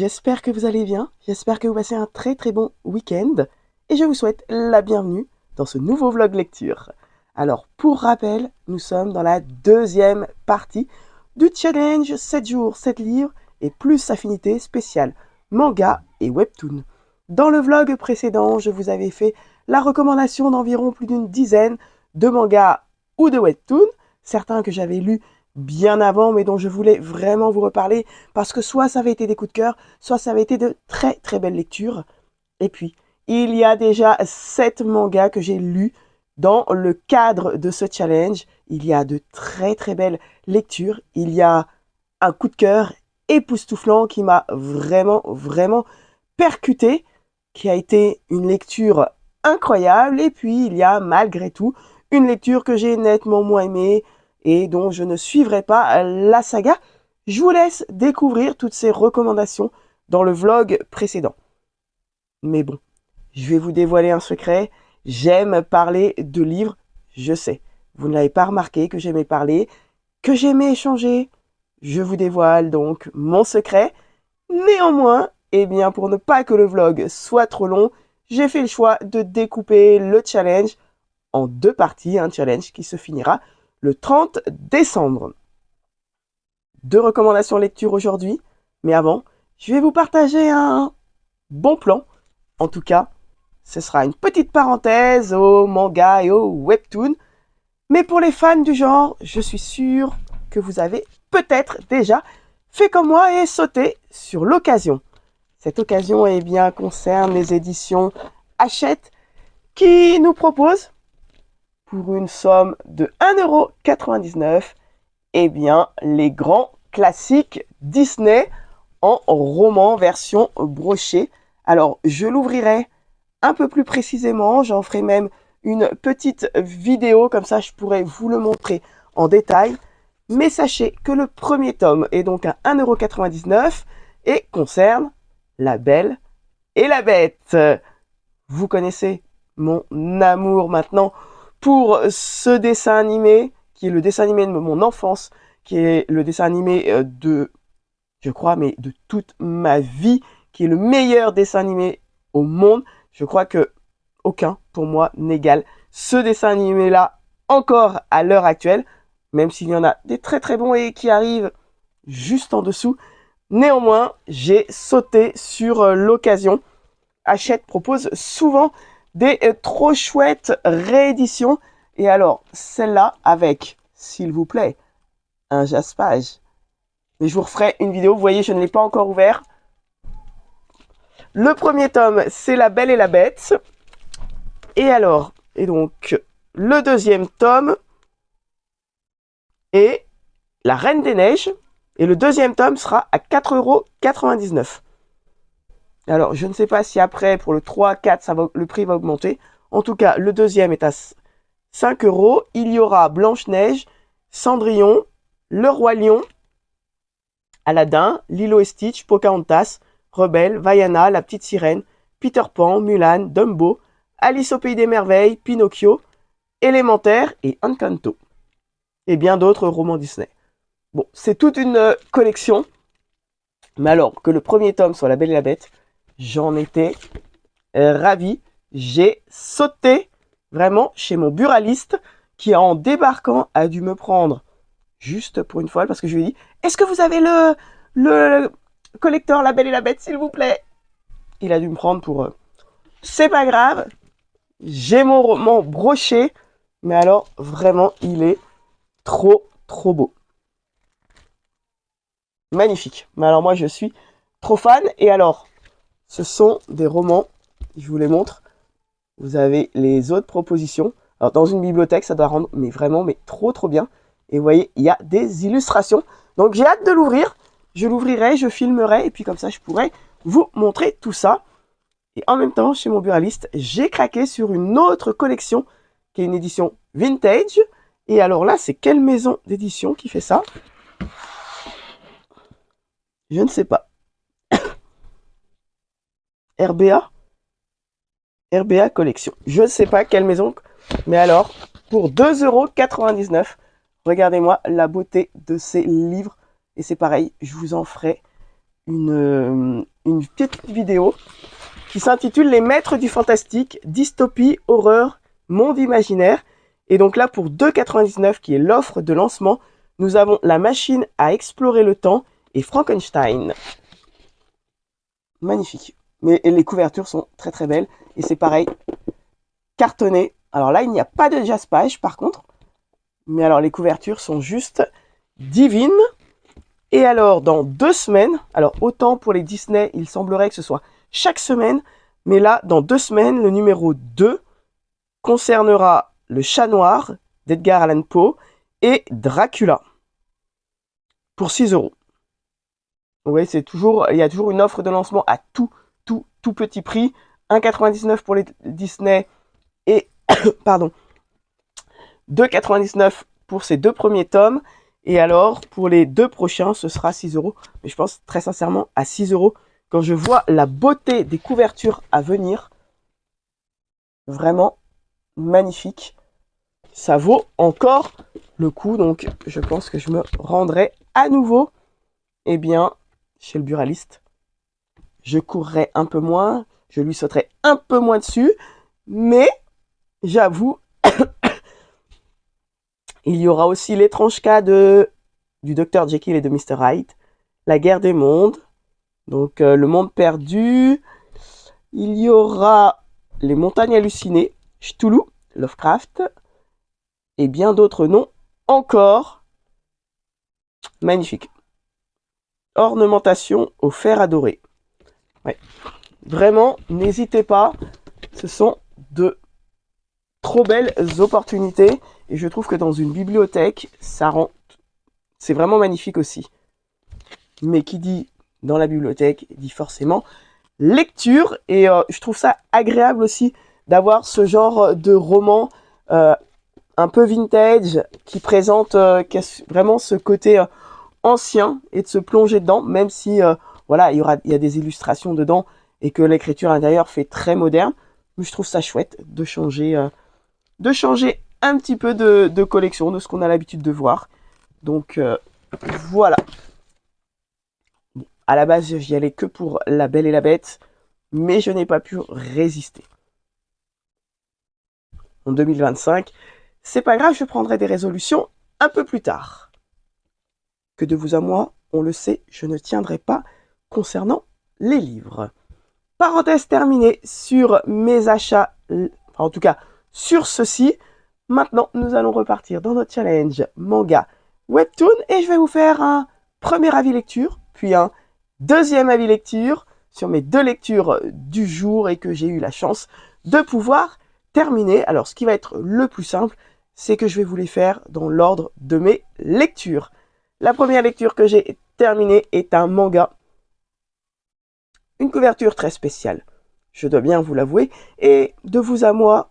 J'espère que vous allez bien, j'espère que vous passez un très très bon week-end et je vous souhaite la bienvenue dans ce nouveau vlog lecture. Alors pour rappel, nous sommes dans la deuxième partie du challenge 7 jours, 7 livres et plus affinité spéciale manga et webtoon. Dans le vlog précédent, je vous avais fait la recommandation d'environ plus d'une dizaine de mangas ou de webtoons, certains que j'avais lus bien avant, mais dont je voulais vraiment vous reparler, parce que soit ça avait été des coups de cœur, soit ça avait été de très très belles lectures. Et puis, il y a déjà 7 mangas que j'ai lus dans le cadre de ce challenge. Il y a de très très belles lectures. Il y a un coup de cœur époustouflant qui m'a vraiment percuté, qui a été une lecture incroyable. Et puis, il y a malgré tout une lecture que j'ai nettement moins aimée, et dont je ne suivrai pas la saga. Je vous laisse découvrir toutes ces recommandations dans le vlog précédent. Mais bon, je vais vous dévoiler un secret. J'aime parler de livres, je sais. Vous ne l'avez pas remarqué que j'aimais parler, que j'aimais échanger. Je vous dévoile donc mon secret. Néanmoins, eh bien, pour ne pas que le vlog soit trop long, j'ai fait le choix de découper le challenge en 2 parties. Un challenge qui se finira le 30 décembre. 2 recommandations lecture aujourd'hui, mais avant, je vais vous partager un bon plan. En tout cas, ce sera une petite parenthèse au manga et au webtoon. Mais pour les fans du genre, je suis sûre que vous avez peut-être déjà fait comme moi et sauté sur l'occasion. Cette occasion, eh bien, concerne les éditions Hachette qui nous proposent, pour une somme de 1,99 €, eh bien, les grands classiques Disney en roman version brochée. Alors, je l'ouvrirai un peu plus précisément, j'en ferai même une petite vidéo, comme ça je pourrai vous le montrer en détail. Mais sachez que le premier tome est donc à 1,99 € et concerne La Belle et la Bête. Vous connaissez mon amour maintenant pour ce dessin animé, qui est le dessin animé de mon enfance, qui est le dessin animé je crois, mais de toute ma vie, qui est le meilleur dessin animé au monde. Je crois que aucun, pour moi, n'égale ce dessin animé-là encore à l'heure actuelle, même s'il y en a des très très bons et qui arrivent juste en dessous. Néanmoins, j'ai sauté sur l'occasion. Hachette propose souvent des trop chouettes rééditions. Et alors, celle-là avec, s'il vous plaît, un jaspage. Mais je vous referai une vidéo. Vous voyez, je ne l'ai pas encore ouvert. Le premier tome, c'est La Belle et la Bête. Et donc, le deuxième tome est La Reine des Neiges. Et le deuxième tome sera à 4,99 €. Alors, je ne sais pas si après, pour le 3, 4, le prix va augmenter. En tout cas, le deuxième est à 5 €. Il y aura Blanche-Neige, Cendrillon, Le Roi Lion, Aladdin, Lilo et Stitch, Pocahontas, Rebelle, Vaiana, La Petite Sirène, Peter Pan, Mulan, Dumbo, Alice au Pays des Merveilles, Pinocchio, Élémentaire et Encanto. Et bien d'autres romans Disney. Bon, c'est toute une collection. Mais alors, que le premier tome soit La Belle et la Bête, j'en étais ravi. J'ai sauté vraiment chez mon buraliste qui, en débarquant, a dû me prendre juste pour une fois, parce que je lui ai dit « Est-ce que vous avez le collecteur La Belle et la Bête, s'il vous plaît ?» Il a dû me prendre pour c'est pas grave, j'ai mon roman broché, mais alors vraiment, il est trop beau. Magnifique. Mais alors moi, je suis trop fan. Et alors, ce sont des romans, je vous les montre. Vous avez les autres propositions. Alors, dans une bibliothèque, ça doit rendre mais trop bien. Et vous voyez, il y a des illustrations. Donc, j'ai hâte de l'ouvrir. Je l'ouvrirai, je filmerai. Et puis, comme ça, je pourrai vous montrer tout ça. Et en même temps, chez mon buraliste, j'ai craqué sur une autre collection qui est une édition vintage. Et alors là, c'est quelle maison d'édition qui fait ça? Je ne sais pas. RBA Collection. Je ne sais pas quelle maison. Mais alors, pour 2,99 €, regardez-moi la beauté de ces livres. Et c'est pareil, je vous en ferai une petite vidéo qui s'intitule Les Maîtres du Fantastique, Dystopie, Horreur, Monde Imaginaire. Et donc là, pour 2,99 qui est l'offre de lancement, nous avons La Machine à explorer le temps et Frankenstein. Magnifique. Mais les couvertures sont très très belles. Et c'est pareil, cartonné. Alors là, il n'y a pas de jaspage par contre. Mais alors les couvertures sont juste divines. Et alors, dans 2 semaines, alors autant pour les Disney, il semblerait que ce soit chaque semaine, mais là, dans 2 semaines, le numéro 2 concernera Le Chat Noir d'Edgar Allan Poe et Dracula pour 6 €. Oui, il y a toujours une offre de lancement à tout petit prix. 1,99 pour les Disney et, pardon, 2,99 pour ces 2 premiers tomes. Et alors, pour les 2 prochains, ce sera 6 €. Mais je pense très sincèrement à 6 €. Quand je vois la beauté des couvertures à venir, vraiment magnifique. Ça vaut encore le coup. Donc, je pense que je me rendrai à nouveau, eh bien, chez le buraliste. Je courrai un peu moins. Je lui sauterai un peu moins dessus. Mais, j'avoue, il y aura aussi l'étrange cas du Dr Jekyll et de Mr Hyde, la guerre des mondes, donc le monde perdu. Il y aura les montagnes hallucinées, Cthulhu, Lovecraft, et bien d'autres noms encore. Magnifique. Ornementation au fer adoré. Ouais. Vraiment, n'hésitez pas. Ce sont de trop belles opportunités. Et je trouve que dans une bibliothèque, c'est vraiment magnifique aussi. Mais qui dit dans la bibliothèque, dit forcément lecture. Et je trouve ça agréable aussi d'avoir ce genre de roman un peu vintage qui présente vraiment ce côté ancien et de se plonger dedans, même si voilà, il y a des illustrations dedans et que l'écriture intérieure fait très moderne. Mais je trouve ça chouette de changer un petit peu de collection, de ce qu'on a l'habitude de voir. Donc voilà. Bon, à la base, j'y allais que pour La Belle et la Bête, mais je n'ai pas pu résister. En 2025, c'est pas grave, je prendrai des résolutions un peu plus tard. Que de vous à moi, on le sait, je ne tiendrai pas concernant les livres. Parenthèse terminée sur mes achats, en tout cas sur ceci. Maintenant, nous allons repartir dans notre challenge manga webtoon et je vais vous faire un premier avis lecture, puis un deuxième avis lecture sur mes 2 lectures du jour et que j'ai eu la chance de pouvoir terminer. Alors, ce qui va être le plus simple, c'est que je vais vous les faire dans l'ordre de mes lectures. La première lecture que j'ai terminée est un manga. Une couverture très spéciale, je dois bien vous l'avouer, et de vous à moi,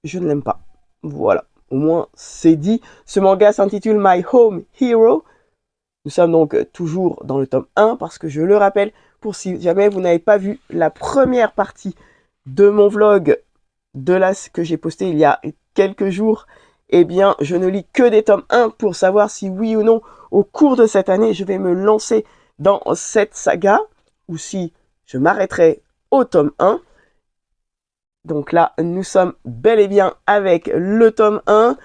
je ne l'aime pas. Voilà, au moins c'est dit. Ce manga s'intitule My Home Hero. Nous sommes donc toujours dans le tome 1 parce que je le rappelle, pour si jamais vous n'avez pas vu la première partie de mon vlog que j'ai posté il y a quelques jours, eh bien je ne lis que des tomes 1 pour savoir si oui ou non au cours de cette année je vais me lancer dans cette saga ou si je m'arrêterai au tome 1. Donc là, nous sommes bel et bien avec le tome 1,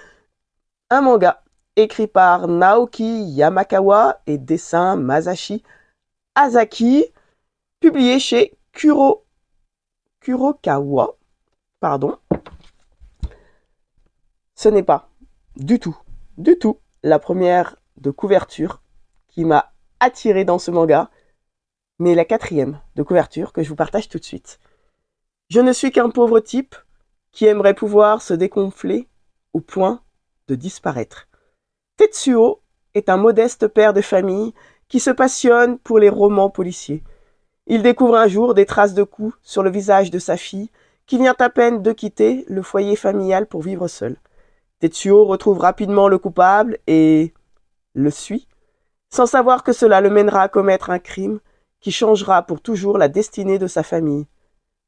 un manga écrit par Naoki Yamakawa et dessin Masashi Azaki, publié chez Kurokawa. Pardon. Ce n'est pas du tout la première de couverture qui m'a attiré dans ce manga, mais la 4e de couverture que je vous partage tout de suite. Je ne suis qu'un pauvre type qui aimerait pouvoir se dégonfler au point de disparaître. Tetsuo est un modeste père de famille qui se passionne pour les romans policiers. Il découvre un jour des traces de coups sur le visage de sa fille qui vient à peine de quitter le foyer familial pour vivre seule. Tetsuo retrouve rapidement le coupable et le suit, sans savoir que cela le mènera à commettre un crime qui changera pour toujours la destinée de sa famille.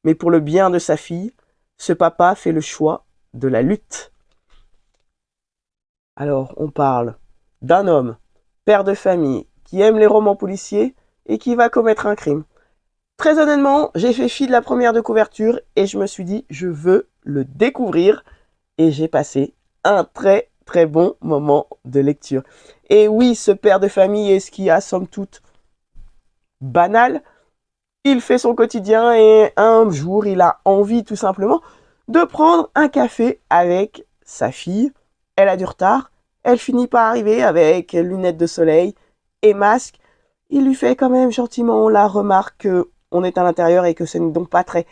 Mais pour le bien de sa fille, ce papa fait le choix de la lutte. Alors, on parle d'un homme, père de famille, qui aime les romans policiers et qui va commettre un crime. Très honnêtement, j'ai fait fi de la première de couverture et je me suis dit, je veux le découvrir. Et j'ai passé un très très bon moment de lecture. Et oui, ce père de famille est ce qui a somme toute banal. Il fait son quotidien et un jour, il a envie tout simplement de prendre un café avec sa fille. Elle a du retard. Elle finit par arriver avec lunettes de soleil et masque. Il lui fait quand même gentiment la remarque qu'on est à l'intérieur et que ce n'est donc pas très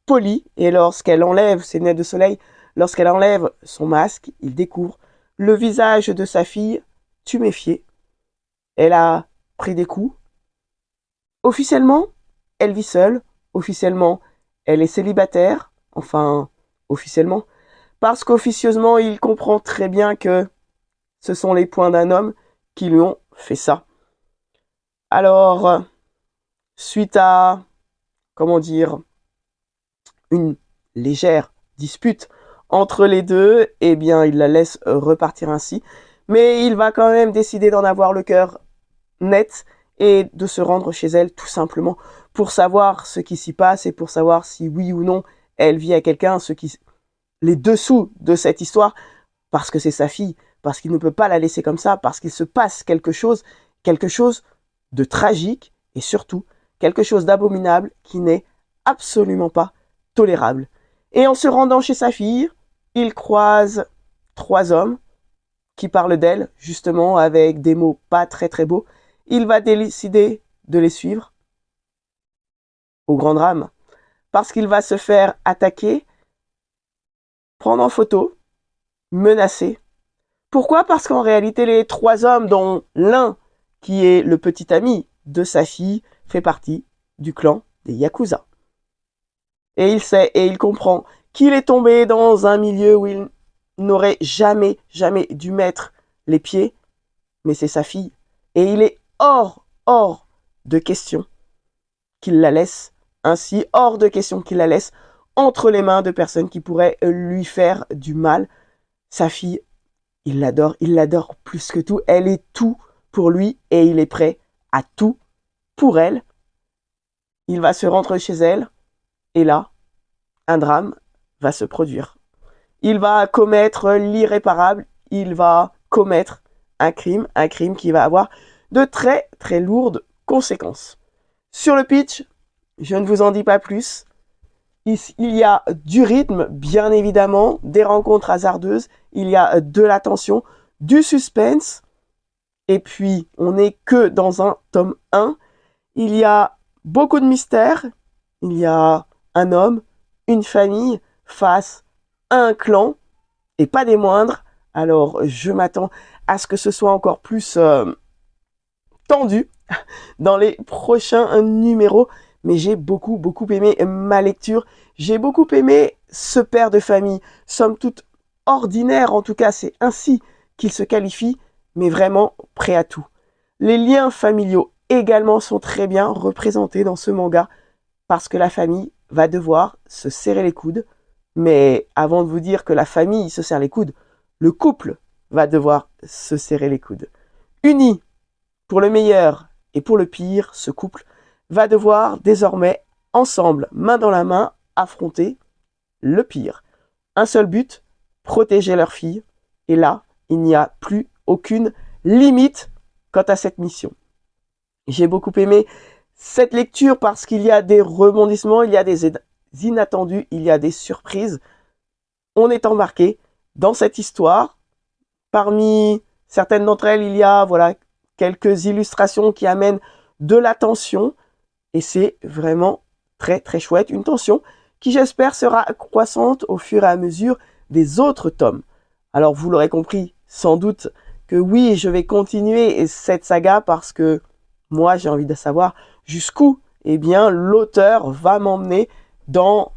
poli. Et lorsqu'elle enlève ses lunettes de soleil, lorsqu'elle enlève son masque, il découvre le visage de sa fille tuméfié. Elle a pris des coups. Officiellement, elle vit seule. Officiellement, elle est célibataire. Enfin, officiellement. Parce qu'officieusement, il comprend très bien que ce sont les poings d'un homme qui lui ont fait ça. Alors, suite à, une légère dispute entre les deux, eh bien, il la laisse repartir ainsi. Mais il va quand même décider d'en avoir le cœur net et de se rendre chez elle tout simplement pour savoir ce qui s'y passe et pour savoir si oui ou non elle vit à quelqu'un, les dessous de cette histoire, parce que c'est sa fille, parce qu'il ne peut pas la laisser comme ça, parce qu'il se passe quelque chose de tragique et surtout quelque chose d'abominable qui n'est absolument pas tolérable. Et en se rendant chez sa fille, il croise 3 hommes qui parlent d'elle, justement avec des mots pas très très beaux. Il va décider de les suivre au grand drame, parce qu'il va se faire attaquer, prendre en photo, menacer. Pourquoi? Parce qu'en réalité, les 3 hommes, dont l'un qui est le petit ami de sa fille, fait partie du clan des Yakuza. Et il sait et il comprend qu'il est tombé dans un milieu où il n'aurait jamais dû mettre les pieds, mais c'est sa fille. Et il est hors de question qu'il la laisse ainsi, hors de question qu'il la laisse entre les mains de personnes qui pourraient lui faire du mal. Sa fille, il l'adore plus que tout. Elle est tout pour lui et il est prêt à tout pour elle. Il va se rendre chez elle et là, un drame va se produire. Il va commettre l'irréparable, il va commettre un crime qui va avoir de très très lourdes conséquences. Sur le pitch, je ne vous en dis pas plus. Il y a du rythme, bien évidemment, des rencontres hasardeuses, il y a de la tension, du suspense, et puis on n'est que dans un tome 1. Il y a beaucoup de mystères, il y a un homme, une famille face à un clan, et pas des moindres. Alors je m'attends à ce que ce soit encore plus tendu dans les prochains numéros, mais j'ai beaucoup aimé ma lecture, j'ai beaucoup aimé ce père de famille, somme toute ordinaire, en tout cas c'est ainsi qu'il se qualifie, mais vraiment prêt à tout. Les liens familiaux également sont très bien représentés dans ce manga, parce que la famille va devoir se serrer les coudes, mais avant de vous dire que la famille se serre les coudes, le couple va devoir se serrer les coudes. Unis pour le meilleur et pour le pire, ce couple va devoir désormais, ensemble, main dans la main, affronter le pire. Un seul but, protéger leur fille. Et là, il n'y a plus aucune limite quant à cette mission. J'ai beaucoup aimé cette lecture parce qu'il y a des rebondissements, il y a des inattendus, il y a des surprises. On est embarqué dans cette histoire. Parmi certaines d'entre elles, il y a quelques illustrations qui amènent de la tension. Et c'est vraiment très très chouette. Une tension qui, j'espère, sera croissante au fur et à mesure des autres tomes. Alors, vous l'aurez compris, sans doute que oui, je vais continuer cette saga parce que moi, j'ai envie de savoir jusqu'où l'auteur va m'emmener dans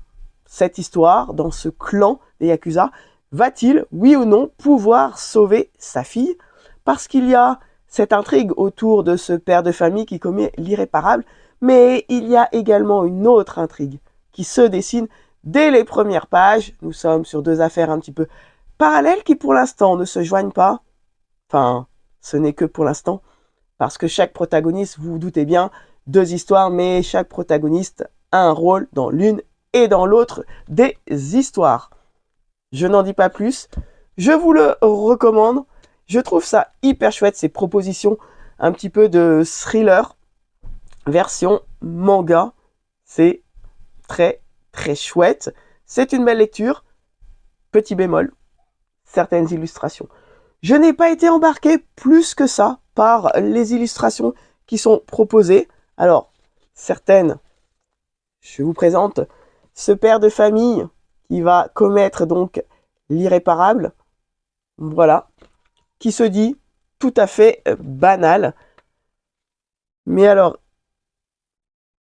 cette histoire, dans ce clan des Yakuza. Va-t-il, oui ou non, pouvoir sauver sa fille? Parce qu'il y a cette intrigue autour de ce père de famille qui commet l'irréparable, mais il y a également une autre intrigue qui se dessine dès les premières pages. Nous sommes sur 2 affaires un petit peu parallèles qui pour l'instant ne se joignent pas. Enfin, ce n'est que pour l'instant, parce que chaque protagoniste, vous vous doutez bien, 2 histoires, mais chaque protagoniste a un rôle dans l'une et dans l'autre des histoires. Je n'en dis pas plus. Je vous le recommande. Je trouve ça hyper chouette, ces propositions un petit peu de thriller version manga. C'est très très chouette. C'est une belle lecture. Petit bémol, certaines illustrations. Je n'ai pas été embarqué plus que ça par les illustrations qui sont proposées. Alors, certaines, je vous présente ce père de famille qui va commettre donc l'irréparable. Voilà. Qui se dit tout à fait banal. Mais alors,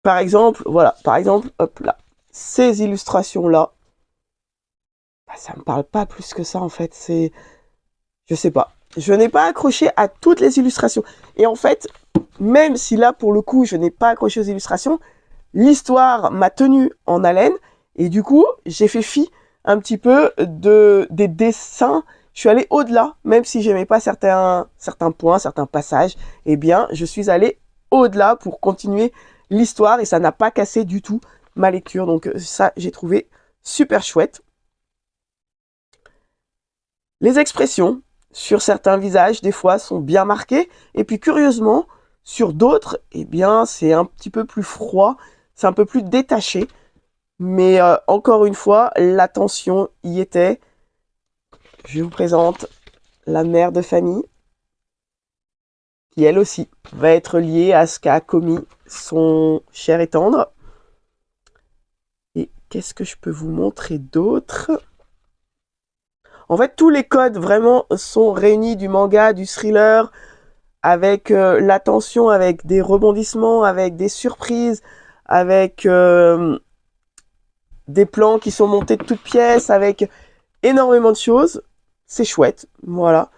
par exemple, hop là, ces illustrations-là, ça me parle pas plus que ça en fait. Je sais pas. Je n'ai pas accroché à toutes les illustrations. Et en fait, même si là, pour le coup, je n'ai pas accroché aux illustrations, l'histoire m'a tenu en haleine. Et du coup, j'ai fait fi un petit peu des dessins. Je suis allé au-delà, même si j'aimais pas certains points, certains passages. Eh bien, je suis allé au-delà pour continuer l'histoire et ça n'a pas cassé du tout ma lecture. Donc ça, j'ai trouvé super chouette. Les expressions sur certains visages, des fois, sont bien marquées. Et puis, curieusement, sur d'autres, eh bien, c'est un petit peu plus froid. C'est un peu plus détaché. Mais encore une fois, l'attention y était. Je vous présente la mère de famille, qui elle aussi va être liée à ce qu'a commis son cher et tendre. Et qu'est-ce que je peux vous montrer d'autre ? En fait, tous les codes vraiment sont réunis du manga, du thriller, avec l'attention, avec des rebondissements, avec des surprises, avec des plans qui sont montés de toutes pièces, avec énormément de choses. C'est chouette, voilà.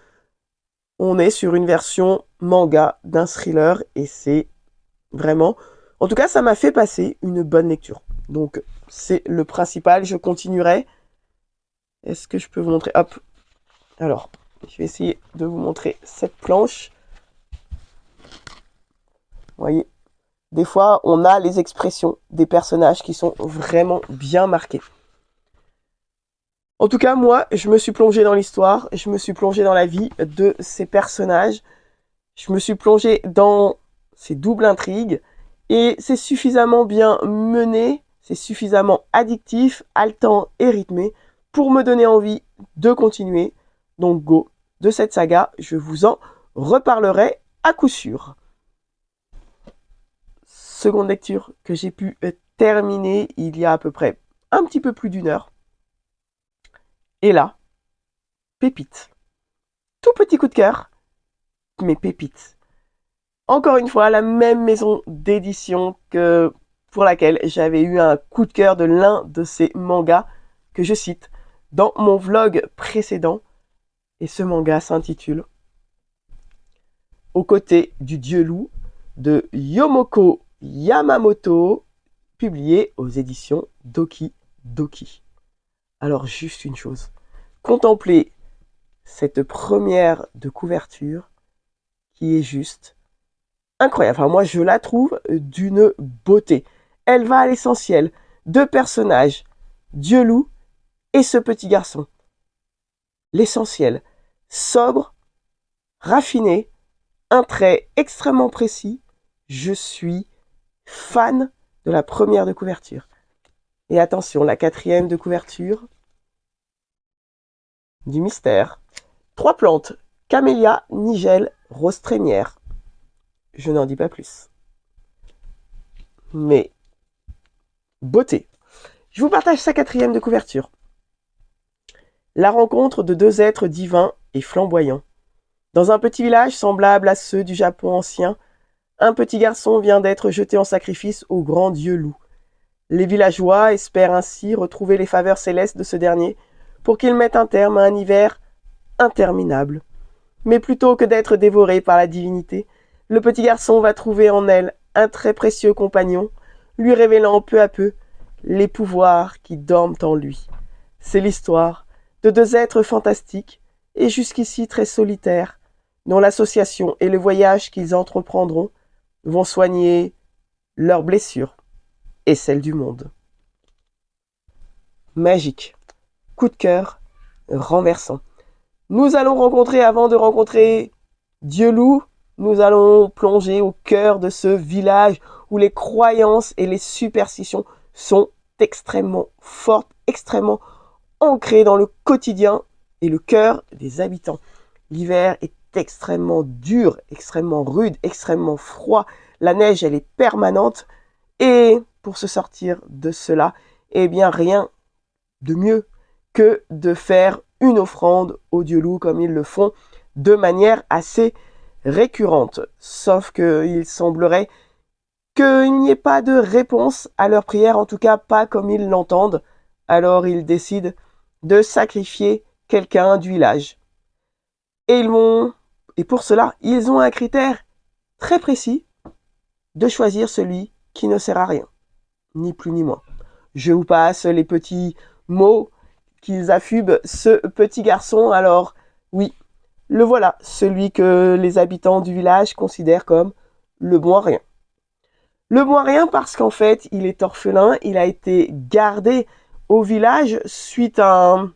On est sur une version manga d'un thriller et c'est vraiment... En tout cas, ça m'a fait passer une bonne lecture. Donc, c'est le principal. Je continuerai. Est-ce que je peux vous montrer ? Hop. Alors, je vais essayer de vous montrer cette planche. Vous voyez, des fois, on a les expressions des personnages qui sont vraiment bien marquées. En tout cas, moi, je me suis plongé dans l'histoire, je me suis plongé dans la vie de ces personnages, je me suis plongé dans ces doubles intrigues, et c'est suffisamment bien mené, c'est suffisamment addictif, haletant et rythmé pour me donner envie de continuer. Donc go, de cette saga, je vous en reparlerai à coup sûr. Seconde lecture que j'ai pu terminer il y a à peu près un petit peu plus d'1 heure. Et là, pépite. Tout petit coup de cœur, mais pépite. Encore une fois, la même maison d'édition que pour laquelle j'avais eu un coup de cœur de l'un de ces mangas que je cite dans mon vlog précédent. Et ce manga s'intitule Aux côtés du dieu loup de Yomoko Yamamoto, publié aux éditions Doki Doki. Alors juste une chose, contemplez cette première de couverture qui est juste incroyable. Enfin, moi je la trouve d'une beauté. Elle va à l'essentiel. 2 personnages, dieu loup et ce petit garçon. L'essentiel, sobre, raffiné, un trait extrêmement précis. Je suis fan de la première de couverture. Et attention, la 4e de couverture, du mystère. 3 plantes, camélia, nigelle, rose trémière. Je n'en dis pas plus. Mais, beauté. Je vous partage sa 4e de couverture. La rencontre de 2 êtres divins et flamboyants. Dans un petit village semblable à ceux du Japon ancien, un petit garçon vient d'être jeté en sacrifice au grand dieu loup. Les villageois espèrent ainsi retrouver les faveurs célestes de ce dernier pour qu'il mette un terme à un hiver interminable. Mais plutôt que d'être dévoré par la divinité, le petit garçon va trouver en elle un très précieux compagnon, lui révélant peu à peu les pouvoirs qui dorment en lui. C'est l'histoire de 2 êtres fantastiques et jusqu'ici très solitaires, dont l'association et le voyage qu'ils entreprendront vont soigner leurs blessures et celles du monde. Magique, coup de cœur, renversant. Nous allons rencontrer, avant de rencontrer Dieu-Loup, nous allons plonger au cœur de ce village où les croyances et les superstitions sont extrêmement fortes, extrêmement ancrées dans le quotidien et le cœur des habitants. L'hiver est extrêmement dur, extrêmement rude, extrêmement froid. La neige, elle est permanente. Et pour se sortir de cela, eh bien, rien de mieux que de faire une offrande au dieu loup comme ils le font de manière assez récurrente. Sauf qu'il semblerait qu'il n'y ait pas de réponse à leur prière, en tout cas pas comme ils l'entendent. Alors ils décident de sacrifier quelqu'un du village. Et pour cela, ils ont un critère très précis de choisir celui qui ne sert à rien, ni plus ni moins. Je vous passe les petits mots qu'ils affubent ce petit garçon. Alors, oui, le voilà, celui que les habitants du village considèrent comme le bon à rien. Le bon à rien parce qu'en fait, il est orphelin, il a été gardé au village suite à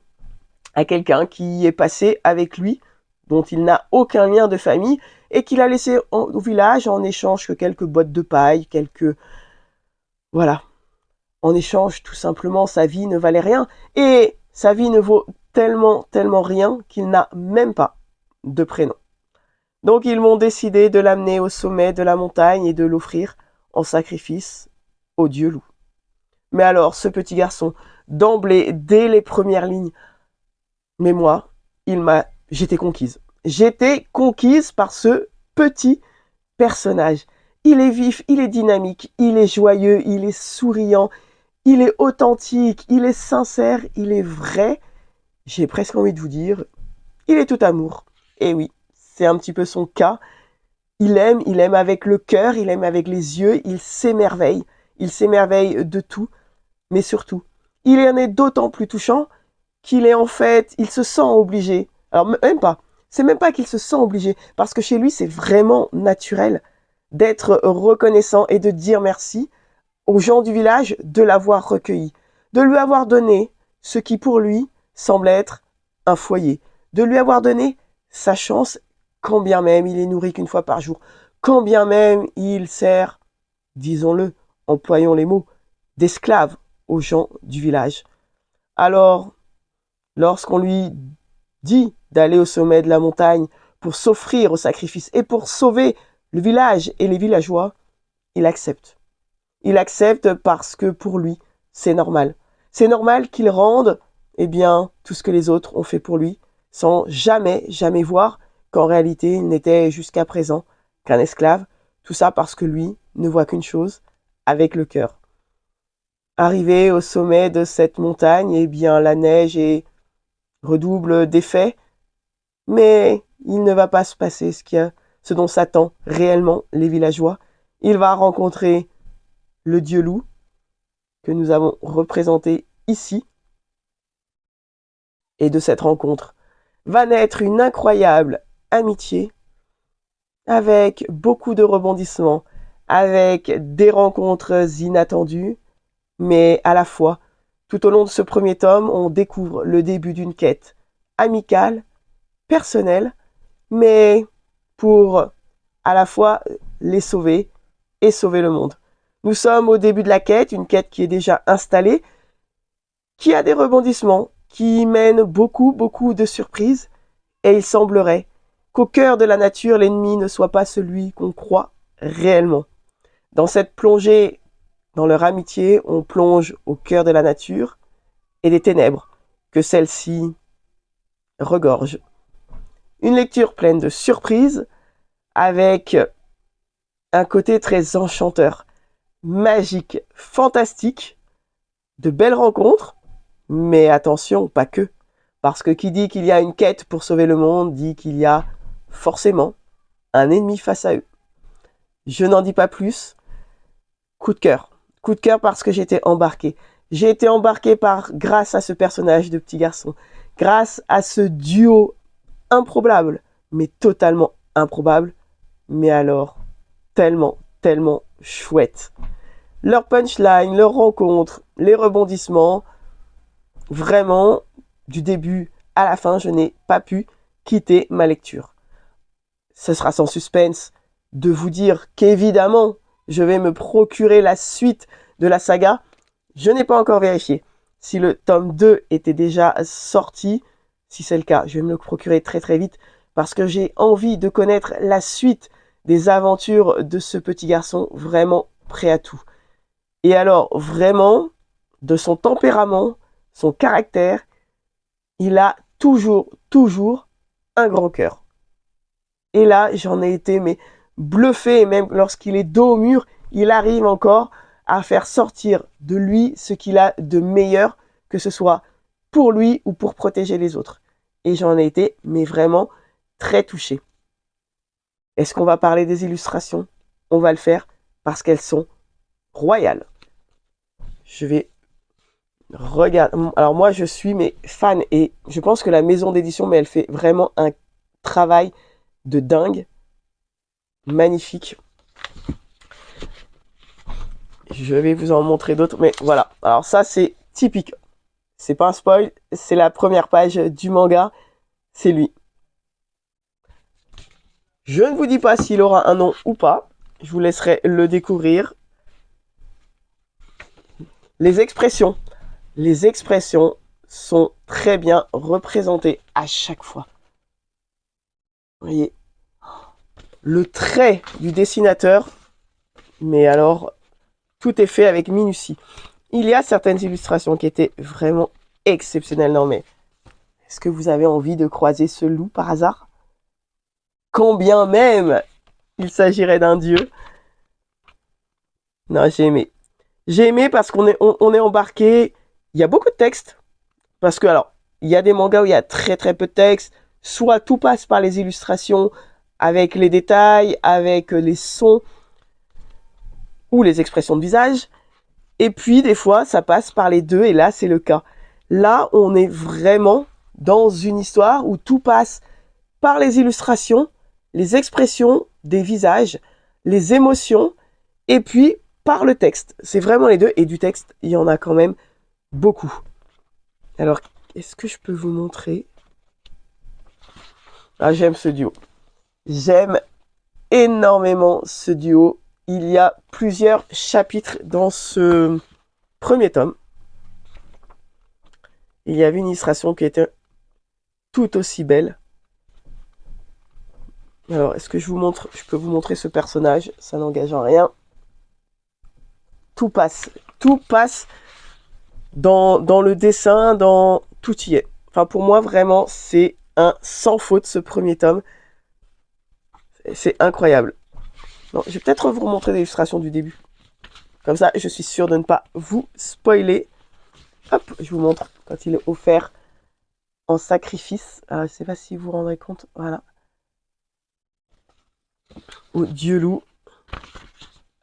quelqu'un qui est passé avec lui, dont il n'a aucun lien de famille, et qu'il a laissé au village en échange que quelques bottes de paille, Voilà. En échange, tout simplement, sa vie ne valait rien. Et sa vie ne vaut tellement, tellement rien qu'il n'a même pas de prénom. Donc ils m'ont décidé de l'amener au sommet de la montagne et de l'offrir en sacrifice au dieu loup. Mais alors, ce petit garçon, d'emblée, dès les premières lignes, mais moi, j'étais conquise. J'étais conquise par ce petit personnage. Il est vif, il est dynamique, il est joyeux, il est souriant, il est authentique, il est sincère, il est vrai. J'ai presque envie de vous dire, il est tout amour. Et oui, c'est un petit peu son cas. Il aime avec le cœur, il aime avec les yeux, il s'émerveille de tout, mais surtout, il en est d'autant plus touchant qu'il est en fait, il se sent obligé. Alors c'est même pas qu'il se sent obligé, parce que chez lui, c'est vraiment naturel d'être reconnaissant et de dire merci aux gens du village de l'avoir recueilli, de lui avoir donné ce qui pour lui semble être un foyer, de lui avoir donné sa chance, quand bien même il est nourri qu'une fois par jour, quand bien même il sert, disons-le, employons les mots, d'esclave aux gens du village. Alors, lorsqu'on lui dit d'aller au sommet de la montagne pour s'offrir au sacrifice et pour sauver le village et les villageois, il accepte. Il accepte parce que pour lui, c'est normal. C'est normal qu'il rende, tout ce que les autres ont fait pour lui, sans jamais, jamais voir qu'en réalité, il n'était jusqu'à présent qu'un esclave. Tout ça parce que lui ne voit qu'une chose, avec le cœur. Arrivé au sommet de cette montagne, la neige redouble d'effet, mais il ne va pas se passer ce dont s'attendent réellement les villageois. Il va rencontrer le dieu loup que nous avons représenté ici. Et de cette rencontre va naître une incroyable amitié avec beaucoup de rebondissements, avec des rencontres inattendues, mais à la fois, tout au long de ce premier tome, on découvre le début d'une quête amicale, personnelle, mais pour à la fois les sauver et sauver le monde. Nous sommes au début de la quête, une quête qui est déjà installée, qui a des rebondissements, qui mène beaucoup, beaucoup de surprises, et il semblerait qu'au cœur de la nature, l'ennemi ne soit pas celui qu'on croit réellement. Dans cette plongée, dans leur amitié, on plonge au cœur de la nature et des ténèbres que celle-ci regorge. Une lecture pleine de surprises, avec un côté très enchanteur, magique, fantastique, de belles rencontres, mais attention, pas que. Parce que qui dit qu'il y a une quête pour sauver le monde, dit qu'il y a forcément un ennemi face à eux. Je n'en dis pas plus. Coup de cœur. Coup de cœur parce que j'ai été embarqué. J'ai été embarqué grâce à ce personnage de petit garçon. Grâce à ce duo improbable, mais totalement improbable. Mais alors, tellement, tellement chouettes. Leur punchline, leur rencontre, les rebondissements, vraiment, du début à la fin, je n'ai pas pu quitter ma lecture. Ce sera sans suspense de vous dire qu'évidemment, je vais me procurer la suite de la saga. Je n'ai pas encore vérifié si le tome 2 était déjà sorti. Si c'est le cas, je vais me le procurer très très vite parce que j'ai envie de connaître la suite des aventures de ce petit garçon vraiment prêt à tout. Et alors, vraiment, de son tempérament, son caractère, il a toujours un grand cœur. Et là, j'en ai été bluffé, et même lorsqu'il est dos au mur, il arrive encore à faire sortir de lui ce qu'il a de meilleur, que ce soit pour lui ou pour protéger les autres. Et j'en ai été, mais vraiment très touché. Est-ce qu'on va parler des illustrations? On va le faire parce qu'elles sont royales. Je vais regarder. Alors moi, je suis fan et je pense que la maison d'édition, elle fait vraiment un travail de dingue. Magnifique. Je vais vous en montrer d'autres, mais voilà. Alors ça, c'est typique. C'est pas un spoil, c'est la première page du manga. C'est lui. Je ne vous dis pas s'il aura un nom ou pas. Je vous laisserai le découvrir. Les expressions. Les expressions sont très bien représentées à chaque fois. Vous voyez, le trait du dessinateur, mais alors, tout est fait avec minutie. Il y a certaines illustrations qui étaient vraiment exceptionnelles. Non mais, est-ce que vous avez envie de croiser ce loup par hasard? Quand bien même il s'agirait d'un dieu. Non, j'ai aimé. J'ai aimé parce qu'on est embarqué. Il y a beaucoup de textes. Parce que, alors, il y a des mangas où il y a très très peu de texte. Soit tout passe par les illustrations, avec les détails, avec les sons, ou les expressions de visage. Et puis, des fois, ça passe par les deux, et là, c'est le cas. Là, on est vraiment dans une histoire où tout passe par les illustrations, les expressions des visages, les émotions, et puis par le texte. C'est vraiment les deux, et du texte, il y en a quand même beaucoup. Alors, est-ce que je peux vous montrer? Ah, j'aime ce duo. J'aime énormément ce duo. Il y a plusieurs chapitres dans ce premier tome. Il y avait une illustration qui était tout aussi belle. Alors, est-ce que je peux vous montrer ce personnage? Ça n'engage en rien. Tout passe dans le dessin, dans tout y est. Enfin, pour moi, vraiment, c'est un sans faute, ce premier tome. C'est incroyable. Non, je vais peut-être vous montrer l'illustration du début. Comme ça, je suis sûr de ne pas vous spoiler. Hop, je vous montre quand il est offert en sacrifice. Alors, je ne sais pas si vous vous rendrez compte. Voilà. Au dieu loup.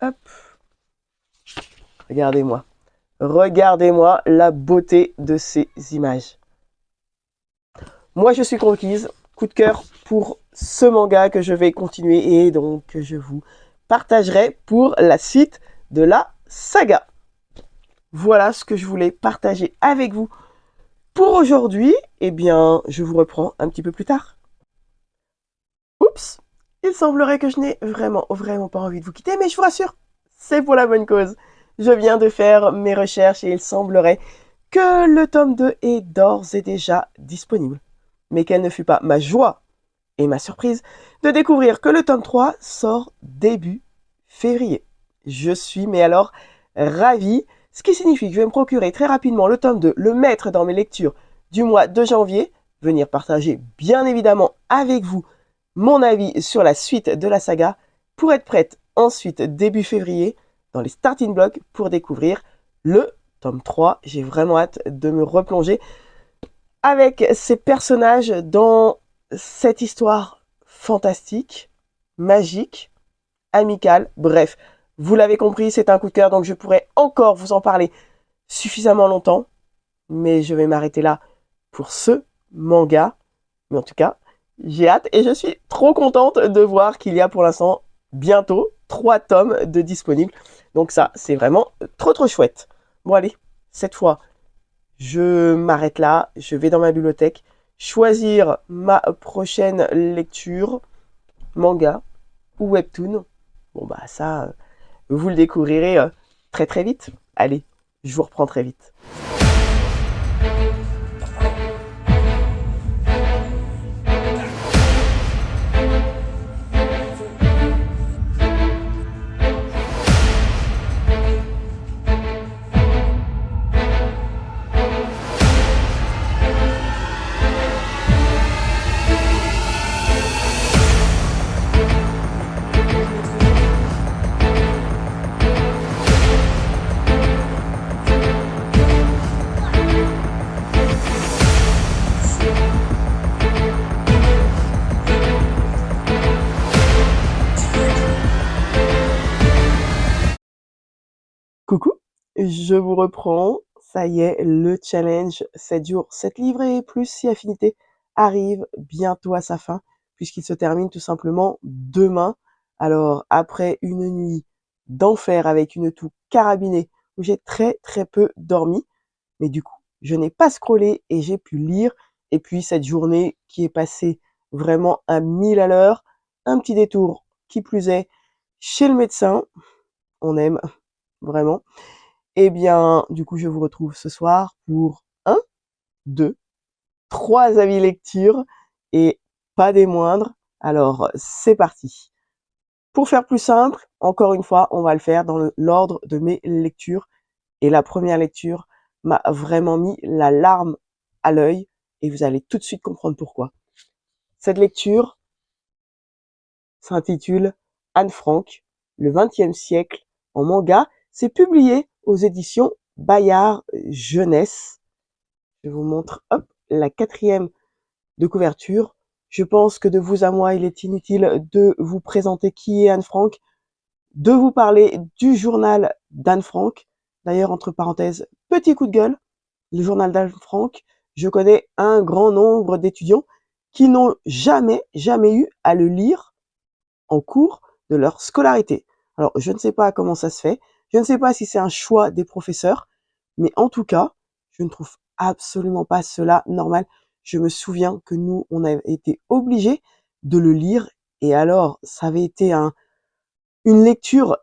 Hop. Regardez-moi. Regardez-moi la beauté de ces images. Moi, je suis conquise. Coup de cœur pour ce manga que je vais continuer et donc que je vous partagerai pour la suite de la saga. Voilà ce que je voulais partager avec vous pour aujourd'hui. Eh bien, je vous reprends un petit peu plus tard. Oups, il semblerait que je n'ai vraiment pas envie de vous quitter, mais je vous rassure, c'est pour la bonne cause. Je viens de faire mes recherches et il semblerait que le tome 2 est d'ores et déjà disponible. Mais quelle ne fut pas ma joie et ma surprise de découvrir que le tome 3 sort début février. Je suis alors ravi, ce qui signifie que je vais me procurer très rapidement le tome 2, le mettre dans mes lectures du mois de janvier, venir partager bien évidemment avec vous mon avis sur la suite de la saga pour être prête ensuite début février dans les starting blocks pour découvrir le tome 3. J'ai vraiment hâte de me replonger avec ces personnages dans cette histoire fantastique, magique, amicale, bref. Vous l'avez compris, c'est un coup de cœur, donc je pourrais encore vous en parler suffisamment longtemps. Mais je vais m'arrêter là pour ce manga. Mais en tout cas, j'ai hâte et je suis trop contente de voir qu'il y a pour l'instant bientôt 3 tomes de disponibles. Donc ça, c'est vraiment trop chouette. Bon allez, cette fois, je m'arrête là, je vais dans ma bibliothèque, choisir ma prochaine lecture, manga ou webtoon. Bon bah ça, vous le découvrirez très vite. Allez, je vous reprends très vite. Coucou, je vous reprends. Ça y est, le challenge 7 jours, 7 livres et plus si affinité arrive bientôt à sa fin, puisqu'il se termine tout simplement demain. Alors, après une nuit d'enfer avec une toux carabinée, où j'ai très peu dormi, mais du coup, je n'ai pas scrollé et j'ai pu lire. Et puis, cette journée qui est passée vraiment à 1000 à l'heure, un petit détour qui plus est chez le médecin, on aime vraiment. Eh bien, du coup, je vous retrouve ce soir pour 1, 2, 3 avis lecture et pas des moindres. Alors, c'est parti. Pour faire plus simple, encore une fois, on va le faire dans l'ordre de mes lectures. Et la première lecture m'a vraiment mis la larme à l'œil et vous allez tout de suite comprendre pourquoi. Cette lecture s'intitule Anne Frank, le XXe siècle en manga. C'est publié aux éditions Bayard Jeunesse. Je vous montre la 4e de couverture. Je pense que de vous à moi, il est inutile de vous présenter qui est Anne Frank, de vous parler du journal d'Anne Frank. D'ailleurs, entre parenthèses, petit coup de gueule, le journal d'Anne Frank, je connais un grand nombre d'étudiants qui n'ont jamais eu à le lire en cours de leur scolarité. Alors, je ne sais pas comment ça se fait, je ne sais pas si c'est un choix des professeurs, mais en tout cas, je ne trouve absolument pas cela normal. Je me souviens que nous, on avait été obligés de le lire, et alors, ça avait été une lecture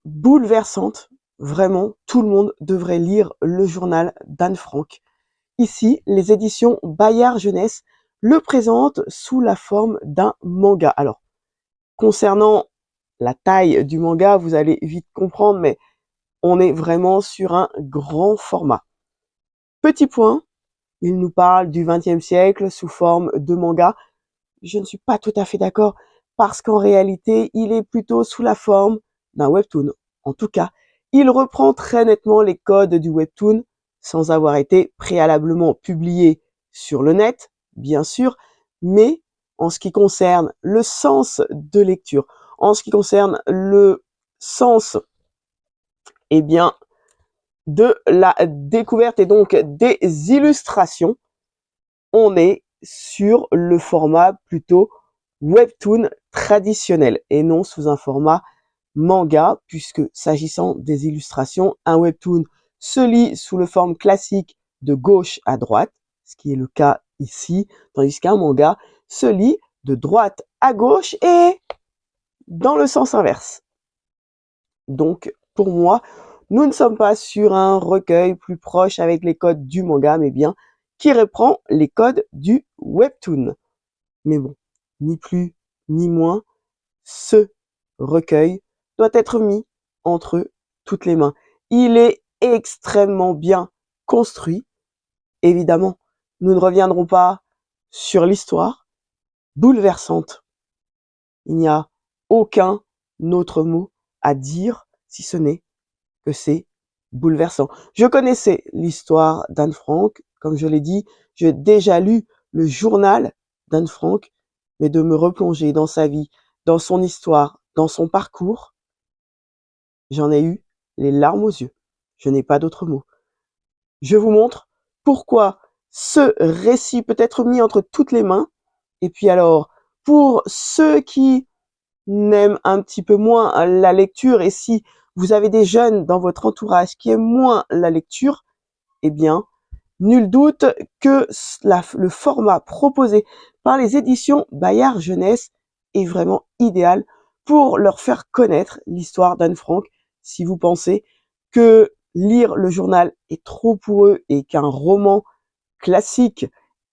bouleversante. Vraiment, tout le monde devrait lire le journal d'Anne Frank. Ici, les éditions Bayard Jeunesse le présentent sous la forme d'un manga. Alors, concernant la taille du manga, vous allez vite comprendre, mais on est vraiment sur un grand format. Petit point, il nous parle du XXe siècle sous forme de manga. Je ne suis pas tout à fait d'accord parce qu'en réalité, il est plutôt sous la forme d'un webtoon. En tout cas, il reprend très nettement les codes du webtoon sans avoir été préalablement publié sur le net, bien sûr, mais en ce qui concerne le sens de lecture, en ce qui concerne le sens, eh bien, de la découverte et donc des illustrations, on est sur le format plutôt webtoon traditionnel et non sous un format manga, puisque s'agissant des illustrations, un webtoon se lit sous le forme classique de gauche à droite, ce qui est le cas ici, tandis qu'un manga se lit de droite à gauche et dans le sens inverse. Donc, pour moi, nous ne sommes pas sur un recueil plus proche avec les codes du manga, mais bien qui reprend les codes du webtoon. Mais bon, ni plus ni moins, ce recueil doit être mis entre toutes les mains. Il est extrêmement bien construit. Évidemment, nous ne reviendrons pas sur l'histoire bouleversante. Il n'y a aucun autre mot à dire si ce n'est que c'est bouleversant. Je connaissais l'histoire d'Anne Frank, comme je l'ai dit, j'ai déjà lu le journal d'Anne Frank, mais de me replonger dans sa vie, dans son histoire, dans son parcours, j'en ai eu les larmes aux yeux. Je n'ai pas d'autres mots. Je vous montre pourquoi ce récit peut être mis entre toutes les mains. Et puis alors, pour ceux qui n'aiment un petit peu moins la lecture et si vous avez des jeunes dans votre entourage qui aiment moins la lecture, eh bien, nul doute que le format proposé par les éditions Bayard Jeunesse est vraiment idéal pour leur faire connaître l'histoire d'Anne Frank. Si vous pensez que lire le journal est trop pour eux et qu'un roman classique,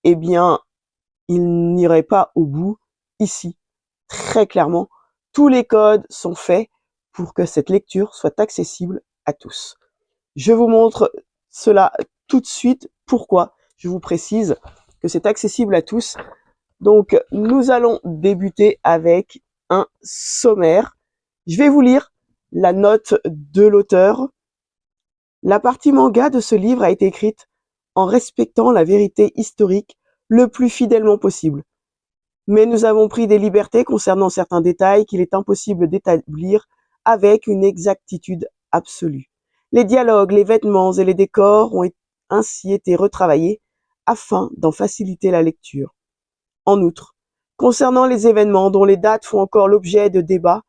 eh bien, ils n'iraient pas au bout. Ici, très clairement, tous les codes sont faits pour que cette lecture soit accessible à tous. Je vous montre cela tout de suite. Pourquoi? Je vous précise que c'est accessible à tous. Donc, nous allons débuter avec un sommaire. Je vais vous lire la note de l'auteur. La partie manga de ce livre a été écrite en respectant la vérité historique le plus fidèlement possible. Mais nous avons pris des libertés concernant certains détails qu'il est impossible d'établir avec une exactitude absolue. Les dialogues, les vêtements et les décors ont ainsi été retravaillés afin d'en faciliter la lecture. En outre, concernant les événements dont les dates font encore l'objet de débats,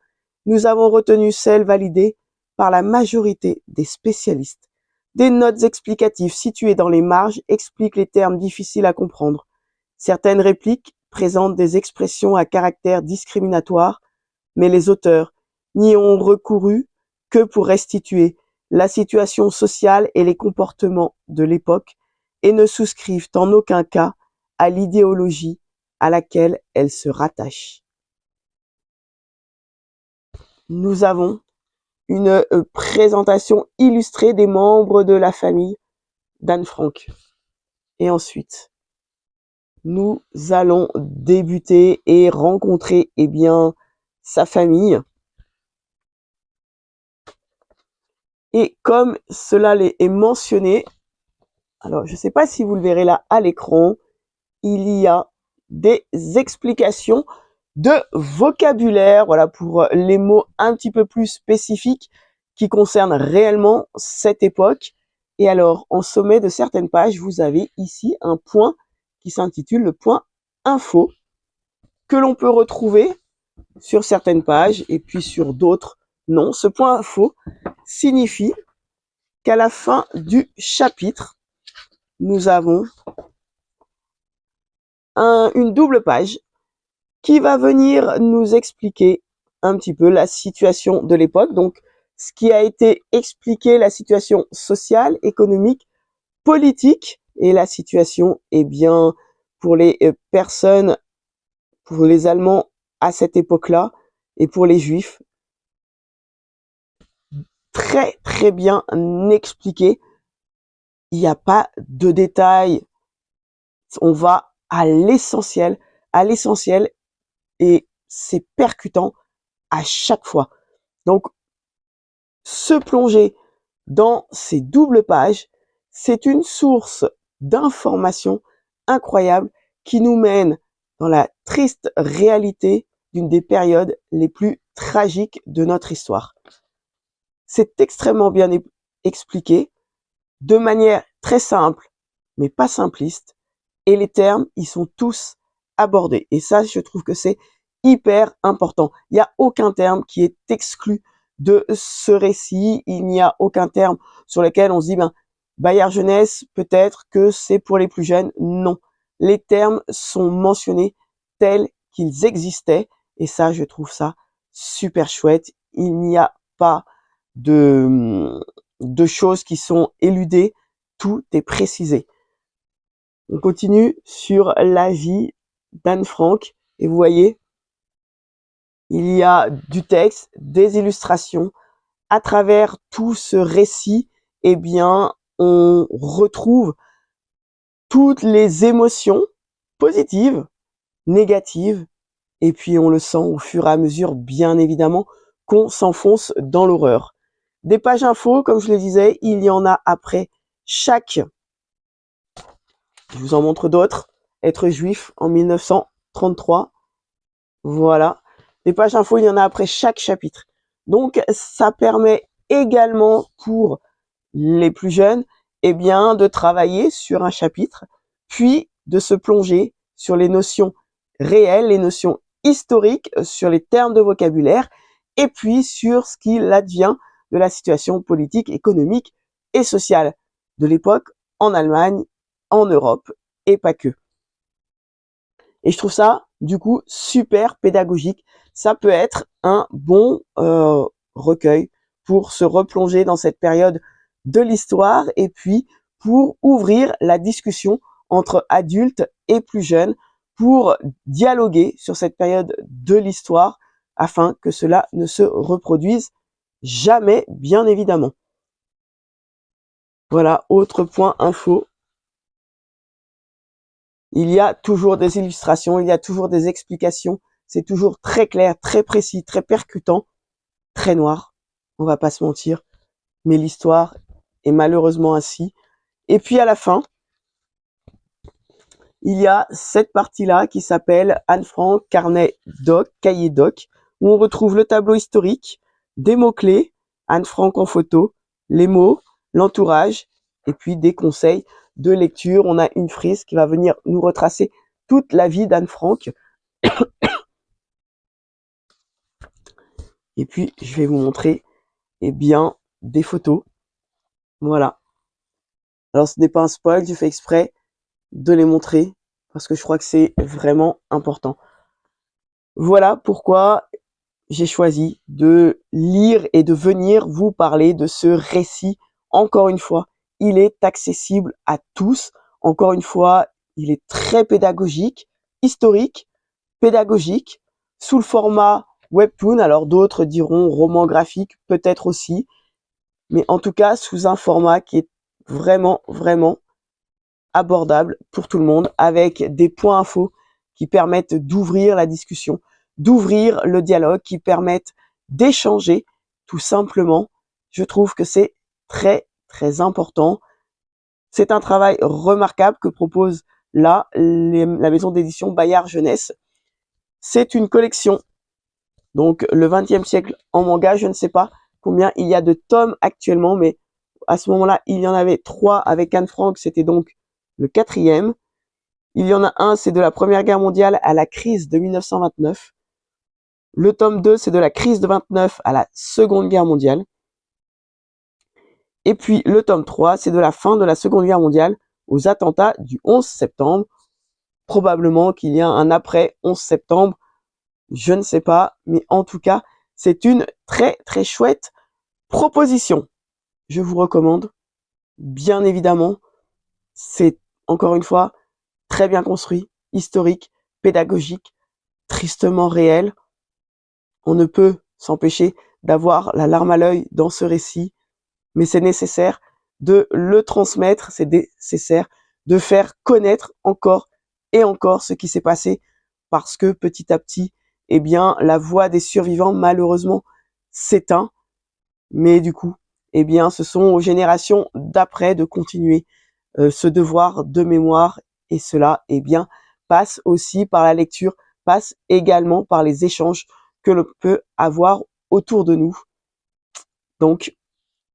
nous avons retenu celles validées par la majorité des spécialistes. Des notes explicatives situées dans les marges expliquent les termes difficiles à comprendre. Certaines répliques présentent des expressions à caractère discriminatoire, mais les auteurs n'y ont recouru que pour restituer la situation sociale et les comportements de l'époque et ne souscrivent en aucun cas à l'idéologie à laquelle elle se rattache. Nous avons une présentation illustrée des membres de la famille d'Anne Frank. Et ensuite, nous allons débuter et rencontrer sa famille. Et comme cela est mentionné, alors je ne sais pas si vous le verrez là à l'écran, il y a des explications de vocabulaire, voilà, pour les mots un petit peu plus spécifiques qui concernent réellement cette époque. Et alors, en sommet de certaines pages, vous avez ici un point qui s'intitule le point info, que l'on peut retrouver sur certaines pages et puis sur d'autres non. Ce point info signifie qu'à la fin du chapitre, nous avons une double page qui va venir nous expliquer un petit peu la situation de l'époque, donc ce qui a été expliqué, la situation sociale, économique, politique et la situation, pour les personnes, pour les Allemands à cette époque-là et pour les Juifs, très très bien expliqué. Il n'y a pas de détails, on va à l'essentiel et c'est percutant à chaque fois. Donc, se plonger dans ces doubles pages, c'est une source d'informations incroyable qui nous mène dans la triste réalité d'une des périodes les plus tragiques de notre histoire. C'est extrêmement bien expliqué, de manière très simple, mais pas simpliste, et les termes, ils sont tous abordés. Et ça, je trouve que c'est hyper important. Il n'y a aucun terme qui est exclu de ce récit. Il n'y a aucun terme sur lequel on se dit, Bayard Jeunesse, peut-être que c'est pour les plus jeunes. Non. Les termes sont mentionnés tels qu'ils existaient. Et ça, je trouve ça super chouette. Il n'y a pas de choses qui sont éludées. Tout est précisé. On continue sur la vie d'Anne Frank. Et vous voyez, il y a du texte, des illustrations. À travers tout ce récit, on retrouve toutes les émotions positives, négatives, et puis on le sent au fur et à mesure, bien évidemment, qu'on s'enfonce dans l'horreur. Des pages infos, comme je le disais, il y en a après chaque. Je vous en montre d'autres. Être juif en 1933. Voilà. Des pages infos, il y en a après chaque chapitre. Donc, ça permet également pour les plus jeunes, de travailler sur un chapitre, puis de se plonger sur les notions réelles, les notions historique sur les termes de vocabulaire et puis sur ce qu'il advient de la situation politique, économique et sociale de l'époque en Allemagne, en Europe et pas que. Et je trouve ça, du coup, super pédagogique. Ça peut être un bon recueil pour se replonger dans cette période de l'histoire et puis pour ouvrir la discussion entre adultes et plus jeunes, pour dialoguer sur cette période de l'histoire afin que cela ne se reproduise jamais, bien évidemment. Voilà, autre point info. Il y a toujours des illustrations, il y a toujours des explications. C'est toujours très clair, très précis, très percutant, très noir. On va pas se mentir. Mais l'histoire est malheureusement ainsi. Et puis à la fin, il y a cette partie-là qui s'appelle Anne Frank, carnet doc, cahier doc, où on retrouve le tableau historique, des mots-clés, Anne Frank en photo, les mots, l'entourage, et puis des conseils de lecture. On a une frise qui va venir nous retracer toute la vie d'Anne Frank. Et puis, je vais vous montrer, eh bien, des photos. Voilà. Alors, ce n'est pas un spoil, je fais exprès de les montrer parce que je crois que c'est vraiment important. Voilà pourquoi j'ai choisi de lire et de venir vous parler de ce récit. Encore une fois, il est accessible à tous. Encore une fois, il est très pédagogique, historique, pédagogique, sous le format webtoon. Alors d'autres diront roman graphique, peut-être aussi. Mais en tout cas, sous un format qui est vraiment, vraiment abordable pour tout le monde, avec des points infos qui permettent d'ouvrir la discussion, d'ouvrir le dialogue, qui permettent d'échanger tout simplement. Je trouve que c'est très, très important. C'est un travail remarquable que propose là la maison d'édition Bayard Jeunesse. C'est une collection. Donc le XXe siècle en manga, je ne sais pas combien il y a de tomes actuellement, mais à ce moment-là, il y en avait 3 avec Anne Frank, c'était donc le 4e. Il y en a un, c'est de la Première Guerre mondiale à la crise de 1929. Le tome 2, c'est de la crise de 29 à la Seconde Guerre mondiale. Et puis le tome 3, c'est de la fin de la Seconde Guerre mondiale aux attentats du 11 septembre. Probablement qu'il y a un après 11 septembre, je ne sais pas, mais en tout cas, c'est une très très chouette proposition. Je vous recommande, bien évidemment. C'est, encore une fois, très bien construit, historique, pédagogique, tristement réel. On ne peut s'empêcher d'avoir la larme à l'œil dans ce récit, mais c'est nécessaire de le transmettre, c'est nécessaire de faire connaître encore et encore ce qui s'est passé, parce que petit à petit, eh bien, la voix des survivants, malheureusement, s'éteint. Mais du coup, eh bien, ce sont aux générations d'après de continuer ce devoir de mémoire, et cela, eh bien, passe aussi par la lecture, passe également par les échanges que l'on peut avoir autour de nous. Donc,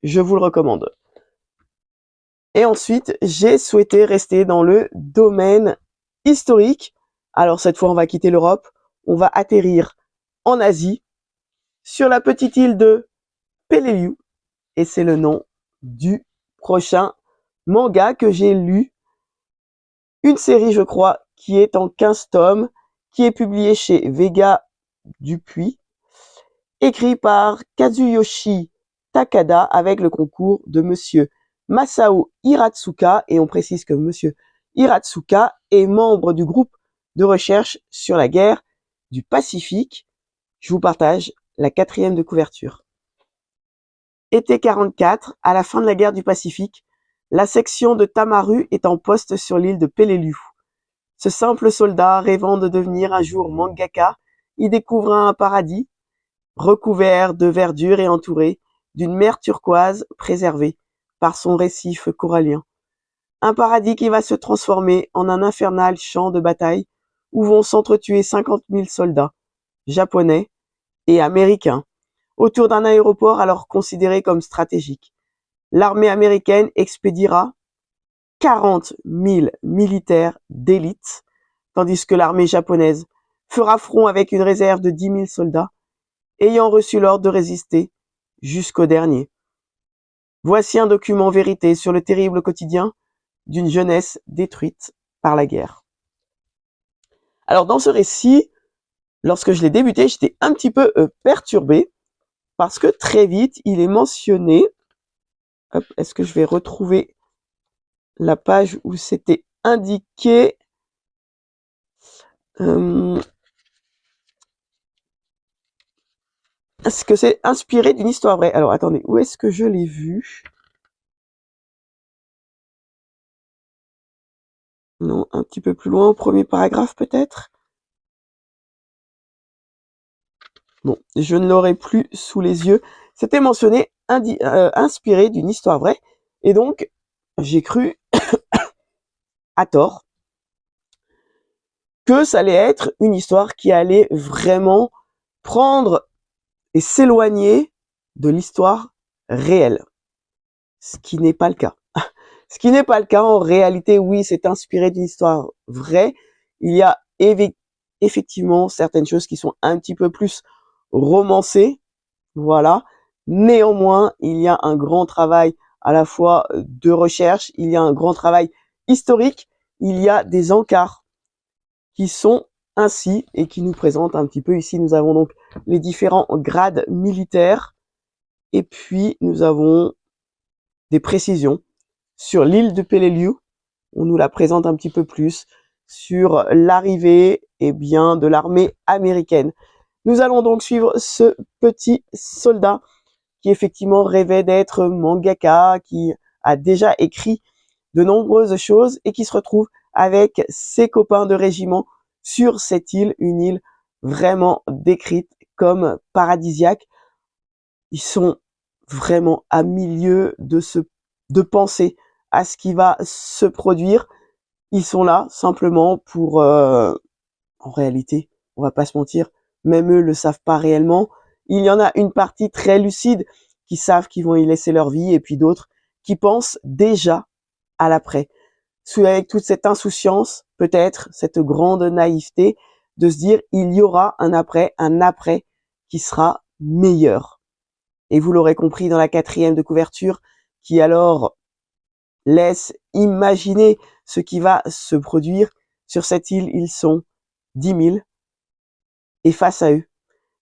je vous le recommande. Et ensuite, j'ai souhaité rester dans le domaine historique. Alors cette fois, on va quitter l'Europe, on va atterrir en Asie, sur la petite île de Peleliu, et c'est le nom du prochain manga que j'ai lu. Une série, je crois, qui est en 15 tomes, qui est publiée chez Vega Dupuis, écrit par Kazuyoshi Takada avec le concours de monsieur Masao Hiratsuka, et on précise que monsieur Hiratsuka est membre du groupe de recherche sur la guerre du Pacifique. Je vous partage la 4e de couverture. Été 44, à la fin de la guerre du Pacifique, la section de Tamaru est en poste sur l'île de Peleliu. Ce simple soldat, rêvant de devenir un jour mangaka, y découvre un paradis, recouvert de verdure et entouré d'une mer turquoise préservée par son récif corallien. Un paradis qui va se transformer en un infernal champ de bataille où vont s'entretuer 50 000 soldats, japonais et américains, autour d'un aéroport alors considéré comme stratégique. L'armée américaine expédiera 40 000 militaires d'élite, tandis que l'armée japonaise fera front avec une réserve de 10 000 soldats, ayant reçu l'ordre de résister jusqu'au dernier. Voici un document vérité sur le terrible quotidien d'une jeunesse détruite par la guerre. Alors dans ce récit, lorsque je l'ai débuté, j'étais un petit peu perturbé parce que très vite, il est mentionné. Hop, est-ce que je vais retrouver la page où c'était indiqué est-ce que c'est inspiré d'une histoire vraie? Alors attendez, où est-ce que je l'ai vu? Non, un petit peu plus loin, au premier paragraphe peut-être. Bon, je ne l'aurai plus sous les yeux. C'était mentionné inspiré d'une histoire vraie. Et donc, j'ai cru, à tort, que ça allait être une histoire qui allait vraiment prendre et s'éloigner de l'histoire réelle. Ce qui n'est pas le cas. Ce qui n'est pas le cas, en réalité, oui, c'est inspiré d'une histoire vraie. Il y a effectivement certaines choses qui sont un petit peu plus romancées, voilà. Néanmoins, il y a un grand travail à la fois de recherche, il y a un grand travail historique, il y a des encarts qui sont ainsi et qui nous présentent un petit peu. Ici, nous avons donc les différents grades militaires et puis nous avons des précisions sur l'île de Peleliu. On nous la présente un petit peu plus sur l'arrivée de l'armée américaine. Nous allons donc suivre ce petit soldat qui effectivement rêvait d'être mangaka, qui a déjà écrit de nombreuses choses et qui se retrouve avec ses copains de régiment sur cette île, une île vraiment décrite comme paradisiaque. Ils sont vraiment à milieu de penser à ce qui va se produire. Ils sont là simplement pour, en réalité, on va pas se mentir, même eux le savent pas réellement. Il y en a une partie très lucide qui savent qu'ils vont y laisser leur vie et puis d'autres qui pensent déjà à l'après. Avec toute cette insouciance, peut-être cette grande naïveté de se dire il y aura un après qui sera meilleur. Et vous l'aurez compris dans la 4e de couverture, qui alors laisse imaginer ce qui va se produire. Sur cette île, ils sont 10 000. Et face à eux,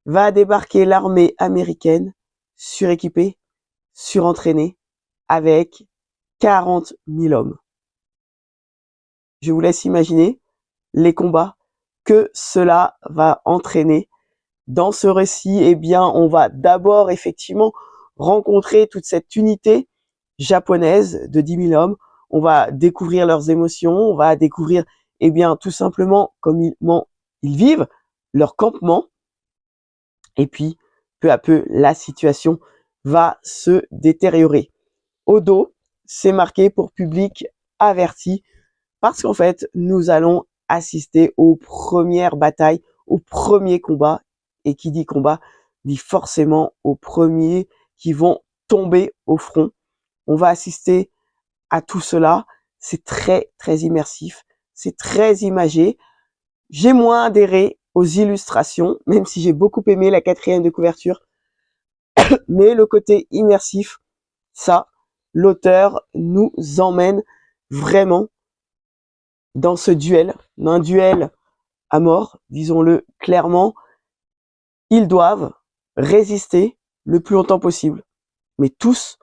va débarquer l'armée américaine, suréquipée, surentraînée, avec 40 000 hommes. Je vous laisse imaginer les combats que cela va entraîner. Dans ce récit, on va d'abord effectivement rencontrer toute cette unité japonaise de 10 000 hommes. On va découvrir leurs émotions, on va découvrir tout simplement comment ils vivent, leur campement. Et puis, peu à peu, la situation va se détériorer. Au dos, c'est marqué pour public averti, parce qu'en fait, nous allons assister aux premières batailles, aux premiers combats. Et qui dit combat, dit forcément aux premiers qui vont tomber au front. On va assister à tout cela. C'est très, très immersif. C'est très imagé. J'ai moins adhéré aux illustrations, même si j'ai beaucoup aimé la 4e de couverture. Mais le côté immersif, ça, l'auteur nous emmène vraiment dans ce duel, un duel à mort, disons-le clairement. Ils doivent résister le plus longtemps possible, mais tous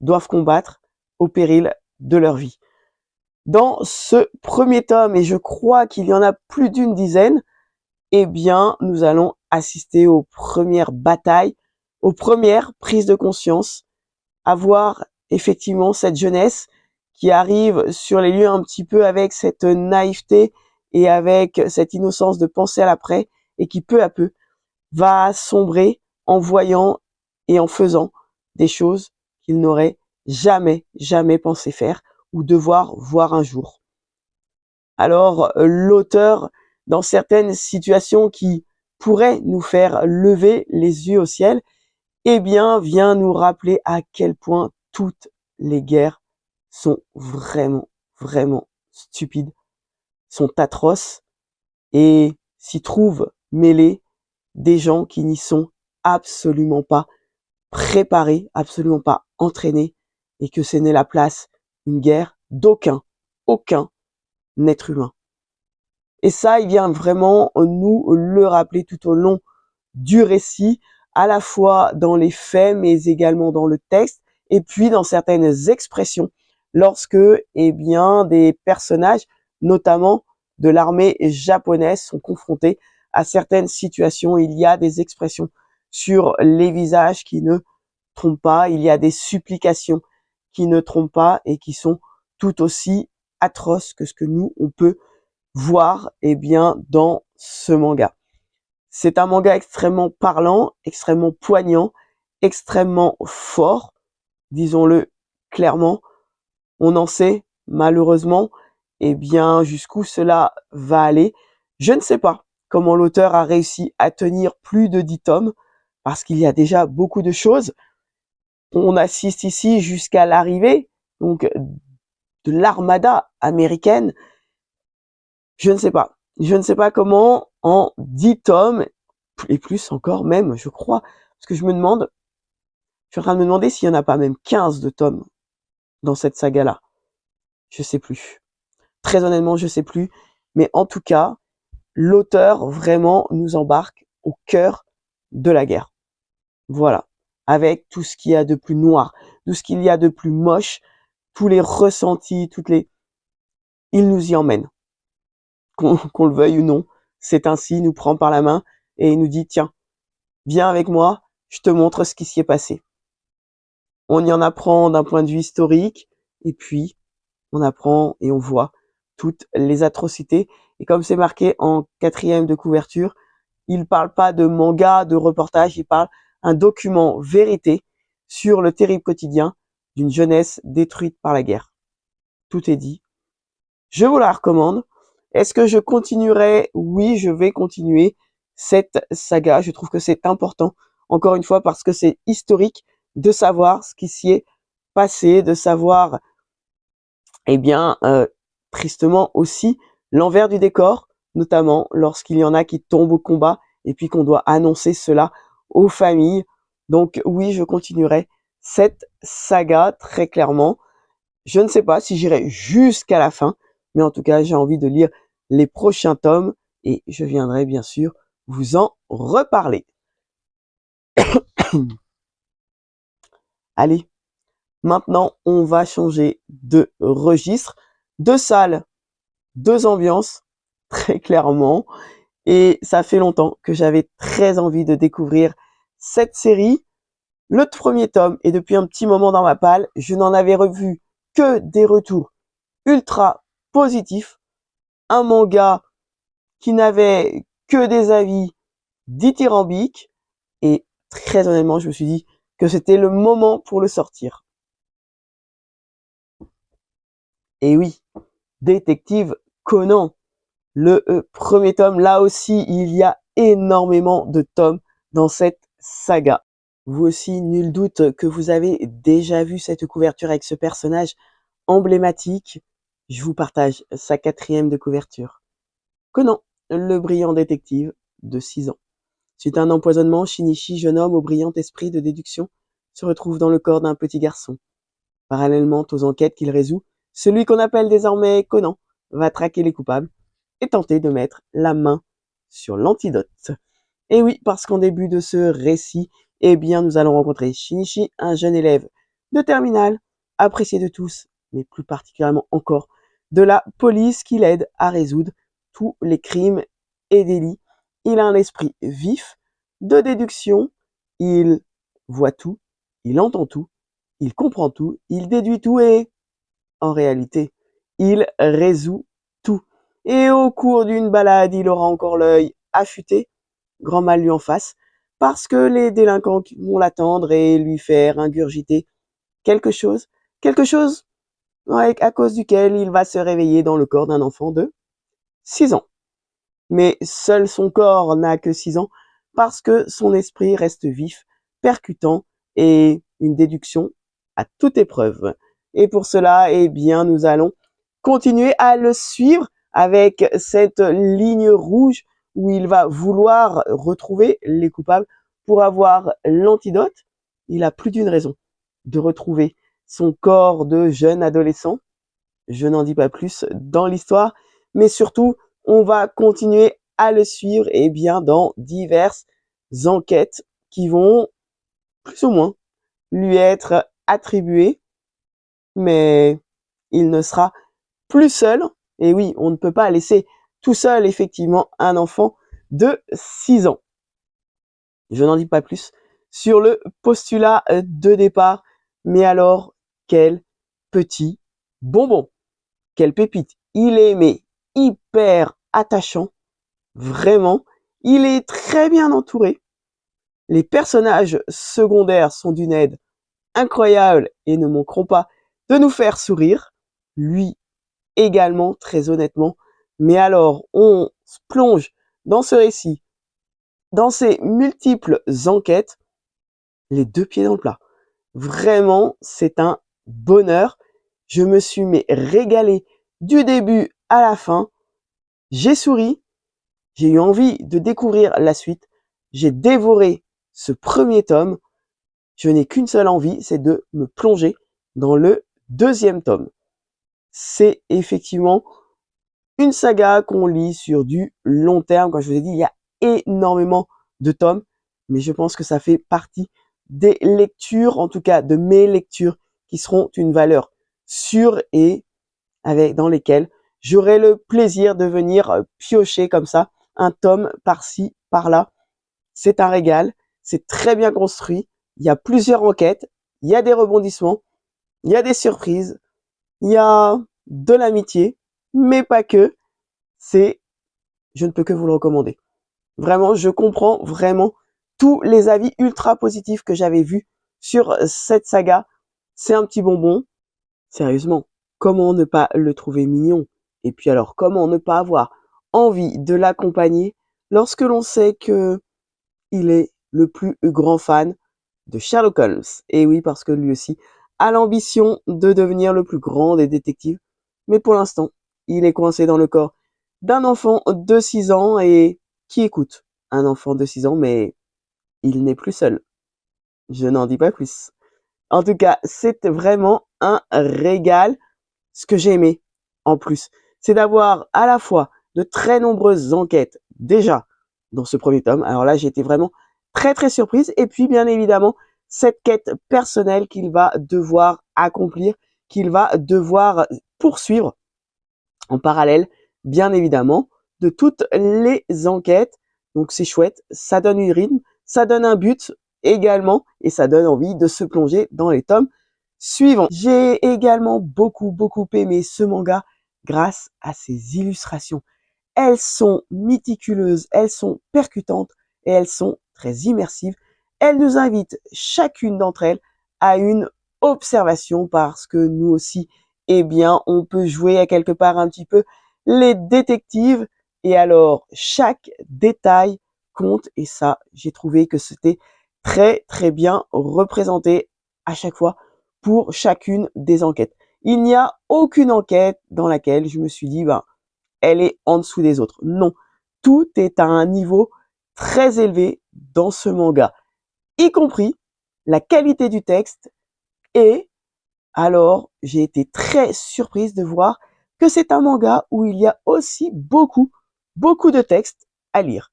doivent combattre au péril de leur vie. Dans ce premier tome, et je crois qu'il y en a plus d'une dizaine, nous allons assister aux premières batailles, aux premières prises de conscience, à voir effectivement cette jeunesse qui arrive sur les lieux un petit peu avec cette naïveté et avec cette innocence de penser à l'après et qui peu à peu va sombrer en voyant et en faisant des choses qu'il n'aurait jamais pensé faire ou devoir voir un jour. Alors, l'auteur, dans certaines situations qui pourraient nous faire lever les yeux au ciel, vient nous rappeler à quel point toutes les guerres sont vraiment stupides, sont atroces, et s'y trouvent mêlés des gens qui n'y sont absolument pas préparés, absolument pas entraînés, et que ce n'est la place, une guerre aucun être humain. Et ça, il vient vraiment nous le rappeler tout au long du récit, à la fois dans les faits, mais également dans le texte, et puis dans certaines expressions, lorsque, eh bien, des personnages, notamment de l'armée japonaise, sont confrontés à certaines situations. Il y a des expressions sur les visages qui ne trompent pas, il y a des supplications qui ne trompent pas et qui sont tout aussi atroces que ce que nous, on peut voir, eh bien, dans ce manga. C'est un manga extrêmement parlant, extrêmement poignant, extrêmement fort, disons-le clairement. On en sait, malheureusement, eh bien, jusqu'où cela va aller. Je ne sais pas comment l'auteur a réussi à tenir plus de 10 tomes, parce qu'il y a déjà beaucoup de choses. On assiste ici jusqu'à l'arrivée, donc, de l'armada américaine. Je ne sais pas. Je ne sais pas comment, en 10 tomes, et plus encore même, je crois, parce que je suis en train de me demander s'il n'y en a pas même 15 de tomes dans cette saga-là. Je sais plus. Très honnêtement, je sais plus. Mais en tout cas, l'auteur vraiment nous embarque au cœur de la guerre. Voilà. Avec tout ce qu'il y a de plus noir, tout ce qu'il y a de plus moche, tous les ressentis, il nous y emmène. Qu'on le veuille ou non, c'est ainsi, il nous prend par la main et il nous dit, tiens, viens avec moi, je te montre ce qui s'y est passé. On y en apprend d'un point de vue historique, et puis on apprend et on voit toutes les atrocités. Et comme c'est marqué en 4e de couverture, il parle pas de manga, de reportage, il parle un document vérité sur le terrible quotidien d'une jeunesse détruite par la guerre. Tout est dit. Je vous la recommande. Est-ce que je continuerai? Oui, je vais continuer cette saga. Je trouve que c'est important, encore une fois, parce que c'est historique de savoir ce qui s'y est passé, de savoir, eh bien, tristement aussi, l'envers du décor, notamment lorsqu'il y en a qui tombent au combat et puis qu'on doit annoncer cela aux familles. Donc oui, je continuerai cette saga très clairement. Je ne sais pas si j'irai jusqu'à la fin, mais en tout cas, j'ai envie de lire les prochains tomes et je viendrai bien sûr vous en reparler. Allez, maintenant, on va changer de registre, de salle, deux ambiances, très clairement. Et ça fait longtemps que j'avais très envie de découvrir cette série. Le premier tome est depuis un petit moment dans ma palle. Je n'en avais revu que des retours ultra positifs. Un manga qui n'avait que des avis dithyrambiques. Et très honnêtement, je me suis dit que c'était le moment pour le sortir. Et oui, Détective Conan. Le premier tome, là aussi, il y a énormément de tomes dans cette saga. Vous aussi, nul doute que vous avez déjà vu cette couverture avec ce personnage emblématique. Je vous partage sa 4e de couverture. Conan, le brillant détective de 6 ans. Suite à un empoisonnement, Shinichi, jeune homme au brillant esprit de déduction, se retrouve dans le corps d'un petit garçon. Parallèlement aux enquêtes qu'il résout, celui qu'on appelle désormais Conan va traquer les coupables et tenter de mettre la main sur l'antidote. Et oui, parce qu'en début de ce récit, eh bien, nous allons rencontrer Shinichi, un jeune élève de terminale, apprécié de tous, mais plus particulièrement encore de la police qui l'aide à résoudre tous les crimes et délits. Il a un esprit vif, de déduction, il voit tout, il entend tout, il comprend tout, il déduit tout et, en réalité, il résout tout. Et au cours d'une balade, il aura encore l'œil affûté, grand mal lui en face, parce que les délinquants vont l'attendre et lui faire ingurgiter quelque chose à cause duquel il va se réveiller dans le corps d'un enfant de 6 ans. Mais seul son corps n'a que 6 ans, parce que son esprit reste vif, percutant et une déduction à toute épreuve. Et pour cela, eh bien, nous allons continuer à le suivre avec cette ligne rouge où il va vouloir retrouver les coupables pour avoir l'antidote. Il a plus d'une raison de retrouver son corps de jeune adolescent. Je n'en dis pas plus dans l'histoire, mais surtout, on va continuer à le suivre et bien dans diverses enquêtes qui vont plus ou moins lui être attribuées, mais il ne sera plus seul. Et oui, on ne peut pas laisser tout seul effectivement un enfant de 6 ans. Je n'en dis pas plus sur le postulat de départ, mais alors quel petit bonbon, quelle pépite. Il est mais hyper attachant, vraiment. Il est très bien entouré. Les personnages secondaires sont d'une aide incroyable et ne manqueront pas de nous faire sourire. Lui également, très honnêtement. Mais alors, on se plonge dans ce récit, dans ces multiples enquêtes, les deux pieds dans le plat. Vraiment, c'est un bonheur. Je me suis régalé du début à la fin. J'ai souri. J'ai eu envie de découvrir la suite. J'ai dévoré ce premier tome. Je n'ai qu'une seule envie, c'est de me plonger dans le deuxième tome. C'est effectivement une saga qu'on lit sur du long terme. Comme je vous ai dit, il y a énormément de tomes, mais je pense que ça fait partie des lectures, en tout cas de mes lectures, qui seront une valeur sûre et dans lesquelles j'aurai le plaisir de venir piocher comme ça un tome par-ci, par-là. C'est un régal, c'est très bien construit, il y a plusieurs enquêtes, il y a des rebondissements, il y a des surprises, il y a de l'amitié, mais pas que. Je ne peux que vous le recommander. Vraiment, je comprends vraiment tous les avis ultra positifs que j'avais vus sur cette saga. C'est un petit bonbon. Sérieusement, comment ne pas le trouver mignon? Et puis alors, comment ne pas avoir envie de l'accompagner lorsque l'on sait que il est le plus grand fan de Sherlock Holmes? Et oui, parce que lui aussi a l'ambition de devenir le plus grand des détectives. Mais pour l'instant, il est coincé dans le corps d'un enfant de 6 ans et qui écoute un enfant de 6 ans, mais il n'est plus seul. Je n'en dis pas plus. En tout cas, c'est vraiment un régal. Ce que j'ai aimé, en plus, c'est d'avoir à la fois de très nombreuses enquêtes déjà dans ce premier tome. Alors là, j'ai été vraiment très très surprise. Et puis, bien évidemment, cette quête personnelle qu'il va devoir accomplir, qu'il va devoir poursuivre en parallèle, bien évidemment, de toutes les enquêtes. Donc c'est chouette, ça donne une rythme, ça donne un but également, et ça donne envie de se plonger dans les tomes suivants. J'ai également beaucoup aimé ce manga grâce à ses illustrations. Elles sont méticuleuses, elles sont percutantes et elles sont très immersives. Elles nous invitent chacune d'entre elles à une observation parce que nous aussi, eh bien, on peut jouer à quelque part un petit peu les détectives. Et alors, chaque détail compte et ça, j'ai trouvé que c'était très bien représenté à chaque fois pour chacune des enquêtes. Il n'y a aucune enquête dans laquelle je me suis dit, elle est en dessous des autres. Non, tout est à un niveau très élevé dans ce manga, y compris la qualité du texte. Et alors, j'ai été très surprise de voir que c'est un manga où il y a aussi beaucoup de textes à lire.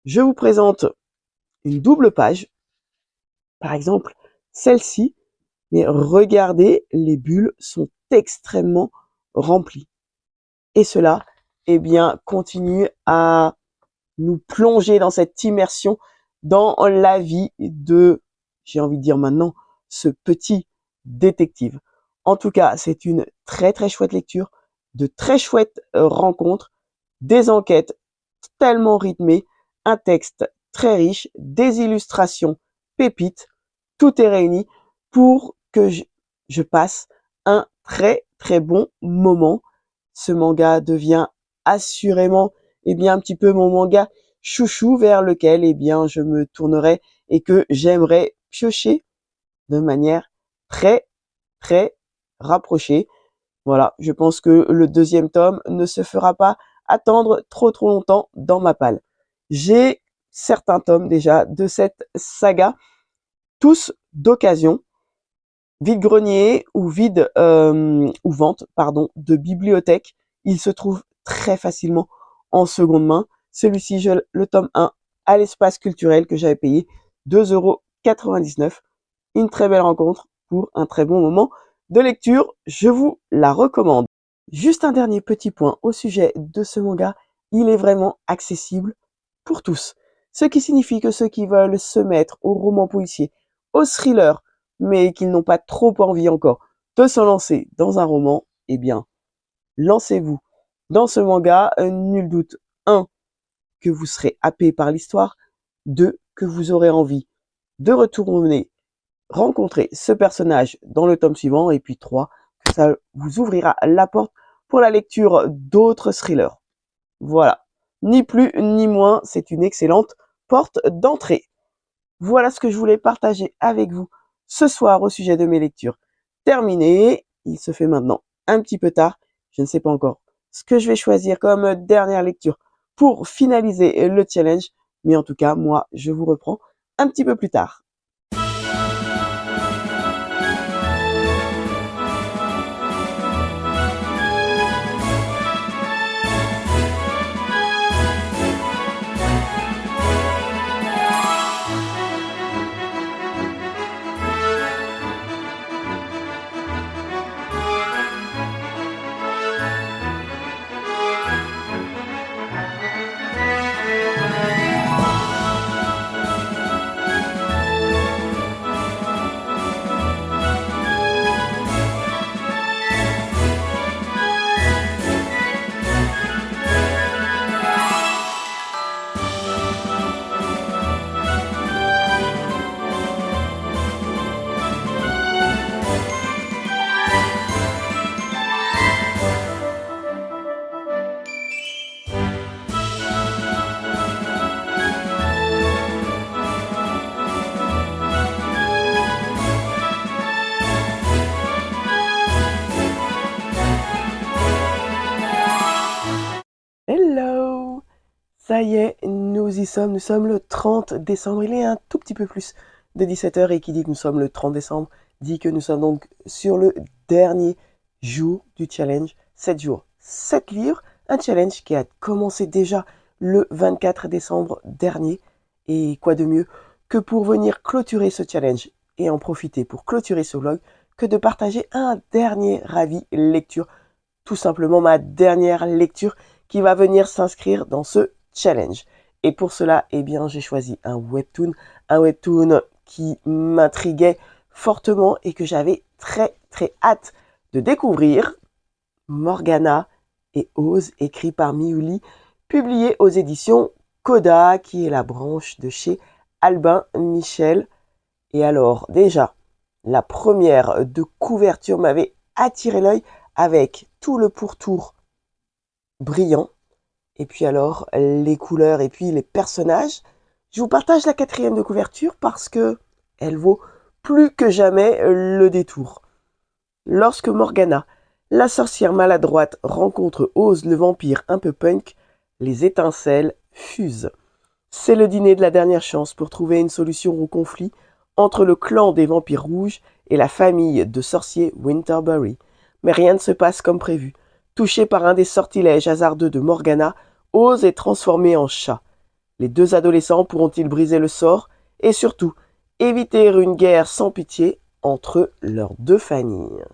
Je vous présente une double page, par exemple celle-ci, mais regardez, les bulles sont extrêmement remplies. Et cela, eh bien, continue à nous plonger dans cette immersion dans la vie de, j'ai envie de dire maintenant, ce petit détective. En tout cas, c'est une très chouette lecture, de très chouettes rencontres, des enquêtes tellement rythmées, un texte très riche, des illustrations pépites, tout est réuni pour que je passe un très bon moment. Ce manga devient assurément, eh bien, un petit peu mon manga chouchou vers lequel, eh bien, je me tournerai et que j'aimerais piocher de manière très rapprochée. Voilà, je pense que le deuxième tome ne se fera pas attendre trop longtemps dans ma palle. J'ai certains tomes déjà de cette saga, tous d'occasion, vide-grenier ou vente, de bibliothèque. Il se trouve très facilement en seconde main. Celui-ci, le tome 1 à l'espace culturel que j'avais payé 2,99 €. Une très belle rencontre pour un très bon moment de lecture. Je vous la recommande. Juste un dernier petit point au sujet de ce manga. Il est vraiment accessible pour tous. Ce qui signifie que ceux qui veulent se mettre au roman policier, au thriller, mais qu'ils n'ont pas trop envie encore de se lancer dans un roman, eh bien, lancez-vous dans ce manga. Nul doute, 1, que vous serez happé par l'histoire, 2, que vous aurez envie de retourner rencontrer ce personnage dans le tome suivant, et puis 3, que ça vous ouvrira la porte pour la lecture d'autres thrillers. Voilà. Ni plus ni moins, c'est une excellente porte d'entrée. Voilà ce que je voulais partager avec vous ce soir au sujet de mes lectures terminées. Il se fait maintenant un petit peu tard. Je ne sais pas encore ce que je vais choisir comme dernière lecture pour finaliser le challenge. Mais en tout cas, moi, je vous reprends un petit peu plus tard. Hello! Ça y est, nous y sommes. Nous sommes le 30 décembre. Il est un tout petit peu plus de 17h, et qui dit que nous sommes le 30 décembre dit que nous sommes donc sur le dernier jour du challenge. 7 jours, 7 livres. Un challenge qui a commencé déjà le 24 décembre dernier. Et quoi de mieux que pour venir clôturer ce challenge et en profiter pour clôturer ce vlog que de partager un dernier avis lecture. Tout simplement ma dernière lecture qui va venir s'inscrire dans ce challenge. Et pour cela, eh bien, j'ai choisi un webtoon qui m'intriguait fortement et que j'avais très très hâte de découvrir. Morgana et Oz, écrit par Miuli, publié aux éditions Coda, qui est la branche de chez Albin Michel. Et alors, déjà, la première de couverture m'avait attiré l'œil avec tout le pourtour brillant, et puis alors les couleurs et puis les personnages. Je vous partage la 4e de couverture parce que elle vaut plus que jamais le détour. Lorsque Morgana, la sorcière maladroite, rencontre Oz, le vampire un peu punk, les étincelles fusent. C'est le dîner de la dernière chance pour trouver une solution au conflit entre le clan des vampires rouges et la famille de sorciers Winterbury. Mais rien ne se passe comme prévu. Touché par un des sortilèges hasardeux de Morgana, Oz est transformé en chat. Les deux adolescents pourront-ils briser le sort et surtout éviter une guerre sans pitié entre leurs deux familles?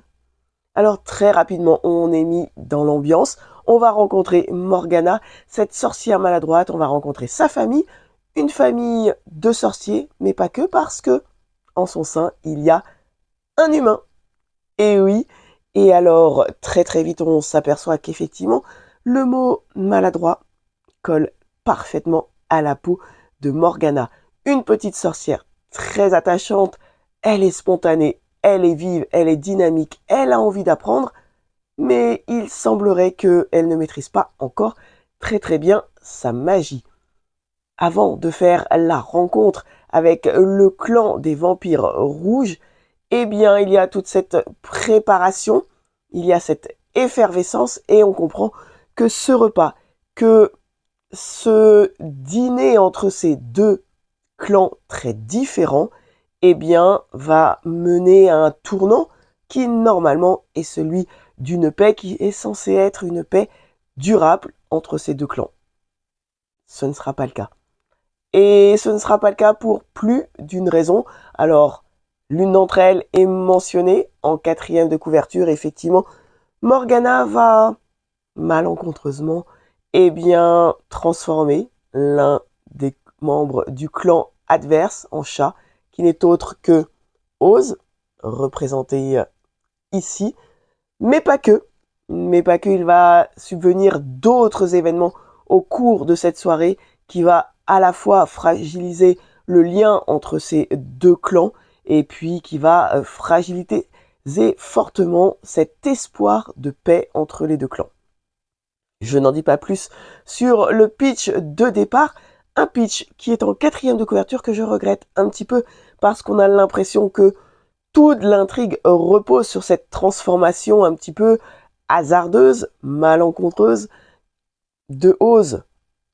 Alors très rapidement, on est mis dans l'ambiance. On va rencontrer Morgana, cette sorcière maladroite. On va rencontrer sa famille, une famille de sorciers, mais pas que, parce que en son sein, il y a un humain. Et oui. Et alors, très très vite, on s'aperçoit qu'effectivement, le mot maladroit colle parfaitement à la peau de Morgana. Une petite sorcière très attachante, elle est spontanée, elle est vive, elle est dynamique, elle a envie d'apprendre, mais il semblerait qu'elle ne maîtrise pas encore très très bien sa magie. Avant de faire la rencontre avec le clan des vampires rouges, eh bien, il y a toute cette préparation, il y a cette effervescence, et on comprend que ce repas que ce dîner entre ces deux clans très différents, eh bien, va mener à un tournant qui, normalement, est celui d'une paix qui est censée être une paix durable entre ces deux clans. Ce ne sera pas le cas. Et ce ne sera pas le cas pour plus d'une raison. Alors, l'une d'entre elles est mentionnée en 4e de couverture. Effectivement, Morgana va malencontreusement transformer l'un des membres du clan adverse en chat, qui n'est autre que Oz, représenté ici, mais pas que. Mais pas que, il va subvenir d'autres événements au cours de cette soirée qui va à la fois fragiliser le lien entre ces deux clans et puis qui va fragiliser fortement cet espoir de paix entre les deux clans. Je n'en dis pas plus sur le pitch de départ, un pitch qui est en 4e de couverture que je regrette un petit peu parce qu'on a l'impression que toute l'intrigue repose sur cette transformation un petit peu hasardeuse, malencontreuse de Oz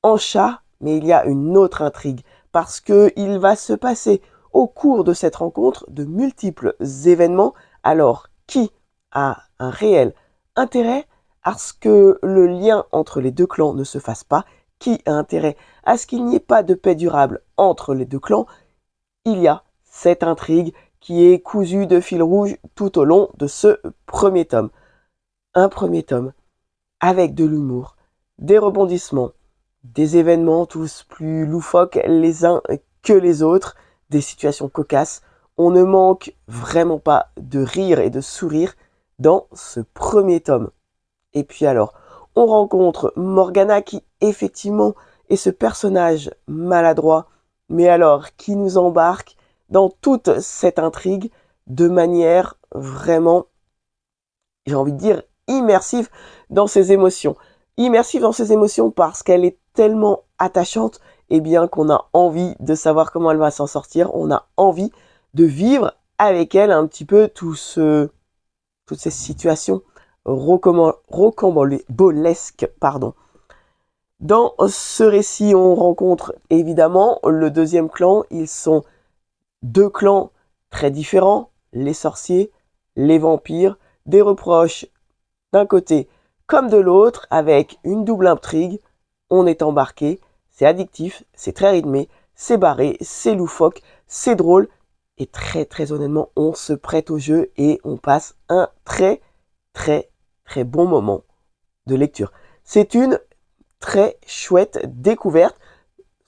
en chat, mais il y a une autre intrigue parce que il va se passer au cours de cette rencontre de multiples événements. Alors, qui a un réel intérêt à ce que le lien entre les deux clans ne se fasse pas? Qui a intérêt à ce qu'il n'y ait pas de paix durable entre les deux clans? Il y a cette intrigue qui est cousue de fil rouge tout au long de ce premier tome. Un premier tome avec de l'humour, des rebondissements, des événements tous plus loufoques les uns que les autres, des situations cocasses. On ne manque vraiment pas de rire et de sourire dans ce premier tome. Et puis alors, on rencontre Morgana qui effectivement est ce personnage maladroit, mais alors qui nous embarque dans toute cette intrigue de manière vraiment, j'ai envie de dire, immersive dans ses émotions. Immersive dans ses émotions parce qu'elle est tellement attachante, et bien qu'on a envie de savoir comment elle va s'en sortir, on a envie de vivre avec elle un petit peu toutes ces situations rocambolesques. Dans ce récit, on rencontre évidemment le deuxième clan. Ils sont deux clans très différents, les sorciers, les vampires, des reproches d'un côté comme de l'autre, avec une double intrigue. On est embarqué, c'est addictif, c'est très rythmé, c'est barré, c'est loufoque, c'est drôle, et très très honnêtement, on se prête au jeu et on passe un très très très bon moment de lecture. C'est une très chouette découverte.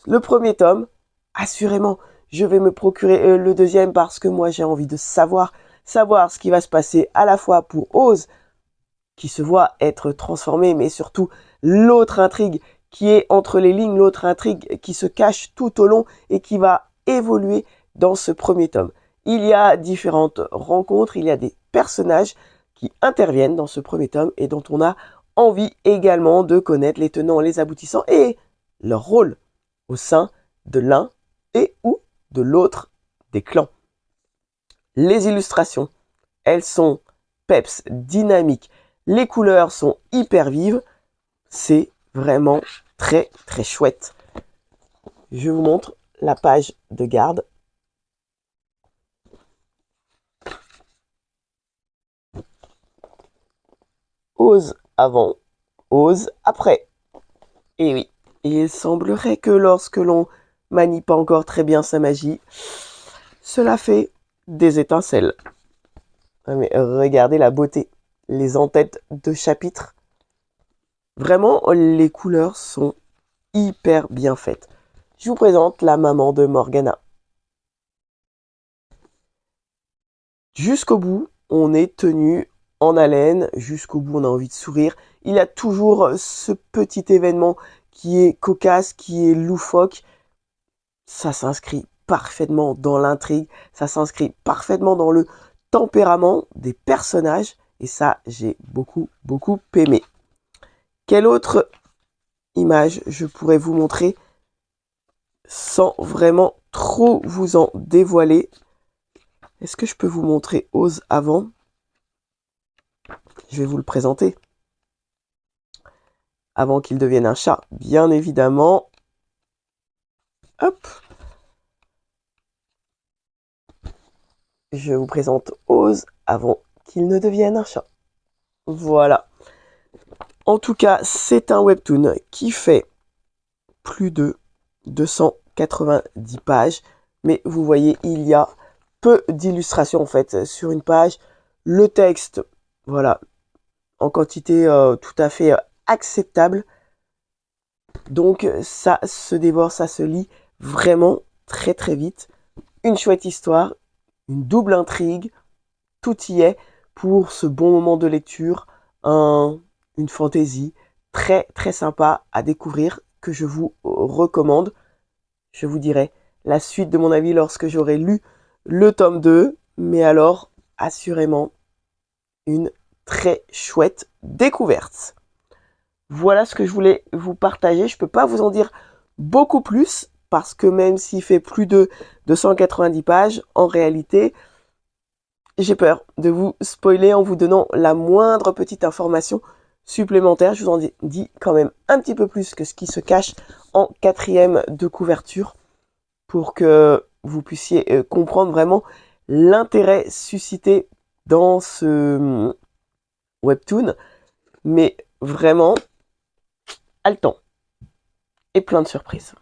Le premier tome, assurément, je vais me procurer le deuxième parce que moi j'ai envie de savoir ce qui va se passer à la fois pour Oz, qui se voit être transformé, mais surtout l'autre intrigue qui est entre les lignes, l'autre intrigue qui se cache tout au long et qui va évoluer dans ce premier tome. Il y a différentes rencontres, il y a des personnages qui interviennent dans ce premier tome et dont on a envie également de connaître les tenants, les aboutissants et leur rôle au sein de l'un et ou de l'autre des clans. Les illustrations, elles sont peps, dynamiques, les couleurs sont hyper vives, c'est vraiment très très chouette. Je vous montre la page de garde. Ose avant, ose après. Et oui, il semblerait que lorsque l'on manie pas encore très bien sa magie, cela fait des étincelles. Mais regardez la beauté, les entêtes de chapitres. Vraiment, les couleurs sont hyper bien faites. Je vous présente la maman de Morgana. Jusqu'au bout, on est tenu en haleine. Jusqu'au bout, on a envie de sourire. Il y a toujours ce petit événement qui est cocasse, qui est loufoque. Ça s'inscrit parfaitement dans l'intrigue. Ça s'inscrit parfaitement dans le tempérament des personnages. Et ça, j'ai beaucoup, beaucoup aimé. Quelle autre image je pourrais vous montrer sans vraiment trop vous en dévoiler? Est-ce que je peux vous montrer Oz avant? Je vais vous le présenter. avant qu'il devienne un chat, bien évidemment. Hop. Je vous présente Oz avant qu'il ne devienne un chat. Voilà. En tout cas, c'est un webtoon qui fait plus de 290 pages. Mais vous voyez, il y a peu d'illustrations en fait sur une page. Le texte, voilà, en quantité tout à fait acceptable. Donc ça se dévore, ça se lit vraiment très très vite. Une chouette histoire, une double intrigue, tout y est pour ce bon moment de lecture. Une fantaisie très très sympa à découvrir que je vous recommande. Je vous dirai la suite de mon avis lorsque j'aurai lu le tome 2, mais alors assurément une très chouette découverte. Voilà ce que je voulais vous partager. Je ne peux pas vous en dire beaucoup plus parce que même s'il fait plus de 290 pages, en réalité, j'ai peur de vous spoiler en vous donnant la moindre petite information supplémentaire. Je vous en dis quand même un petit peu plus que ce qui se cache en 4e de couverture pour que vous puissiez comprendre vraiment l'intérêt suscité dans ce webtoon. Mais vraiment, haletant et plein de surprises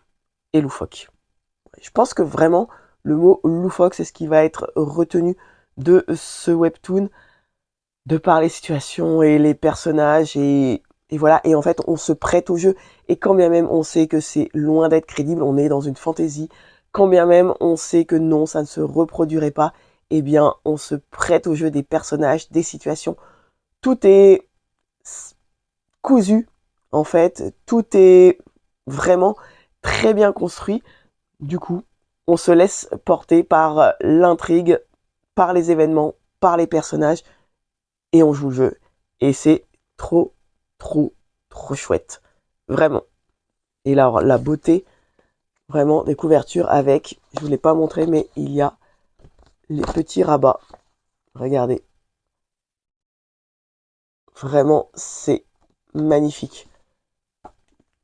et loufoque. Je pense que vraiment le mot loufoque, c'est ce qui va être retenu de ce webtoon, de par les situations et les personnages et voilà. Et en fait, on se prête au jeu. Et quand bien même on sait que c'est loin d'être crédible, on est dans une fantaisie. Quand bien même on sait que non, ça ne se reproduirait pas, eh bien, on se prête au jeu des personnages, des situations. Tout est cousu, en fait. Tout est vraiment très bien construit. Du coup, on se laisse porter par l'intrigue, par les événements, par les personnages, et on joue le jeu. Et c'est trop, trop, trop chouette. Vraiment. Et là, la beauté, vraiment, des couvertures avec, je ne vous l'ai pas montré, mais il y a les petits rabats. Regardez. Vraiment, c'est magnifique.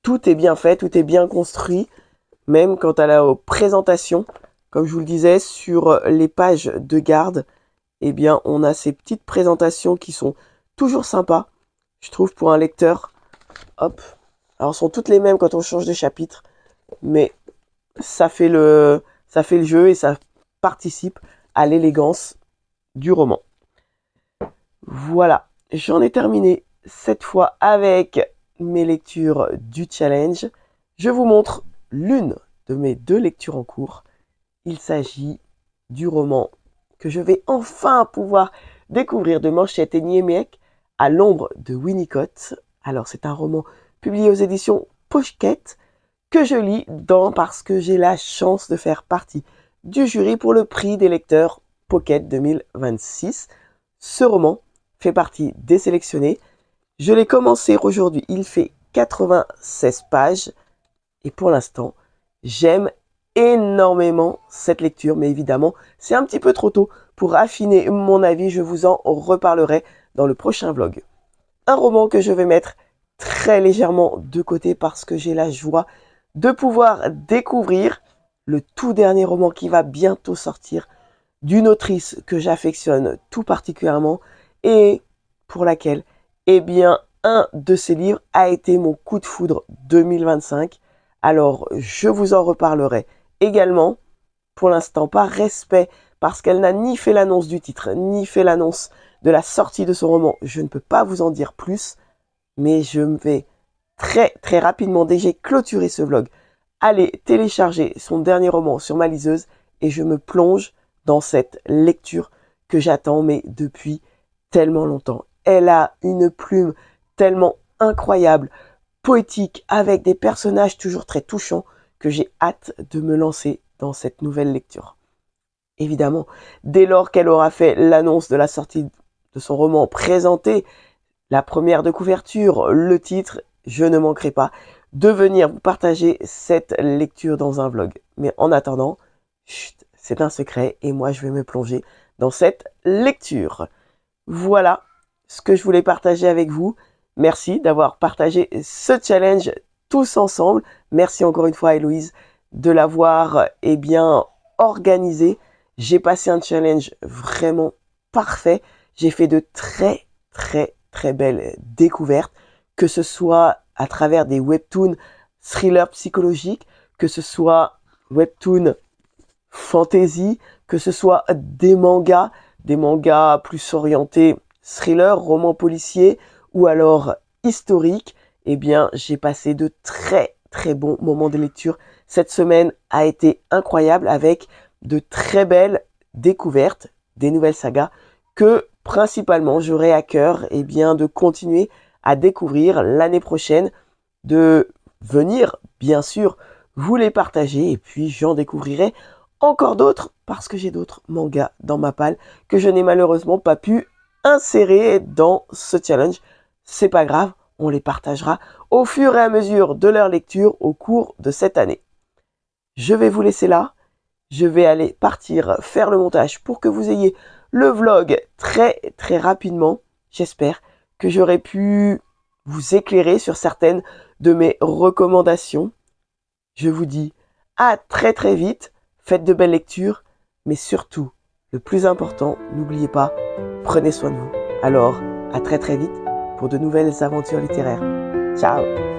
Tout est bien fait, tout est bien construit. Même quant à la présentation, comme je vous le disais, sur les pages de garde, eh bien, on a ces petites présentations qui sont toujours sympas, je trouve, pour un lecteur. Hop. Alors, elles sont toutes les mêmes quand on change de chapitre, mais ça fait le jeu et ça participe à l'élégance du roman. Voilà, j'en ai terminé cette fois avec mes lectures du challenge. Je vous montre l'une de mes 2 lectures en cours. Il s'agit du roman que je vais enfin pouvoir découvrir de Manchette et Niemiec, À l'ombre de Winnicott. Alors c'est un roman publié aux éditions Pocket que je lis parce que j'ai la chance de faire partie du jury pour le prix des lecteurs Pocket 2026. Ce roman fait partie des sélectionnés. Je l'ai commencé aujourd'hui, il fait 96 pages et pour l'instant, j'aime énormément cette lecture, mais évidemment, c'est un petit peu trop tôt pour affiner mon avis. Je vous en reparlerai dans le prochain vlog. Un roman que je vais mettre très légèrement de côté parce que j'ai la joie de pouvoir découvrir le tout dernier roman qui va bientôt sortir d'une autrice que j'affectionne tout particulièrement et pour laquelle, eh bien, un de ses livres a été mon coup de foudre 2025. Alors, je vous en reparlerai également. Pour l'instant, par respect, parce qu'elle n'a ni fait l'annonce du titre, ni fait l'annonce de la sortie de son roman, je ne peux pas vous en dire plus. Mais je vais très très rapidement, dès que j'ai clôturé ce vlog, aller télécharger son dernier roman sur ma liseuse et je me plonge dans cette lecture que j'attends mais depuis tellement longtemps. Elle a une plume tellement incroyable, poétique, avec des personnages toujours très touchants que j'ai hâte de me lancer dans cette nouvelle lecture. Évidemment, dès lors qu'elle aura fait l'annonce de la sortie de son roman présenté, la première de couverture, le titre, je ne manquerai pas de venir vous partager cette lecture dans un vlog. Mais en attendant, chut, c'est un secret et moi je vais me plonger dans cette lecture. Voilà ce que je voulais partager avec vous. Merci d'avoir partagé ce challenge tous ensemble. Merci encore une fois, Héloïse, de l'avoir organisé. J'ai passé un challenge vraiment parfait. J'ai fait de très, très, très belles découvertes, que ce soit à travers des webtoons thrillers psychologiques, que ce soit webtoons fantasy, que ce soit des mangas plus orientés thriller, romans policiers ou alors historiques. J'ai passé de très très bons moments de lecture. Cette semaine a été incroyable avec de très belles découvertes, des nouvelles sagas que principalement j'aurai à cœur de continuer à découvrir l'année prochaine, de venir bien sûr vous les partager et puis j'en découvrirai encore d'autres parce que j'ai d'autres mangas dans ma palle que je n'ai malheureusement pas pu insérer dans ce challenge. C'est pas grave, on les partagera au fur et à mesure de leur lecture au cours de cette année. Je vais vous laisser là. Je vais aller partir faire le montage pour que vous ayez le vlog très très rapidement. J'espère que j'aurai pu vous éclairer sur certaines de mes recommandations. Je vous dis à très très vite. Faites de belles lectures, mais surtout, le plus important, n'oubliez pas, prenez soin de vous. Alors, à très très vite pour de nouvelles aventures littéraires. Ciao!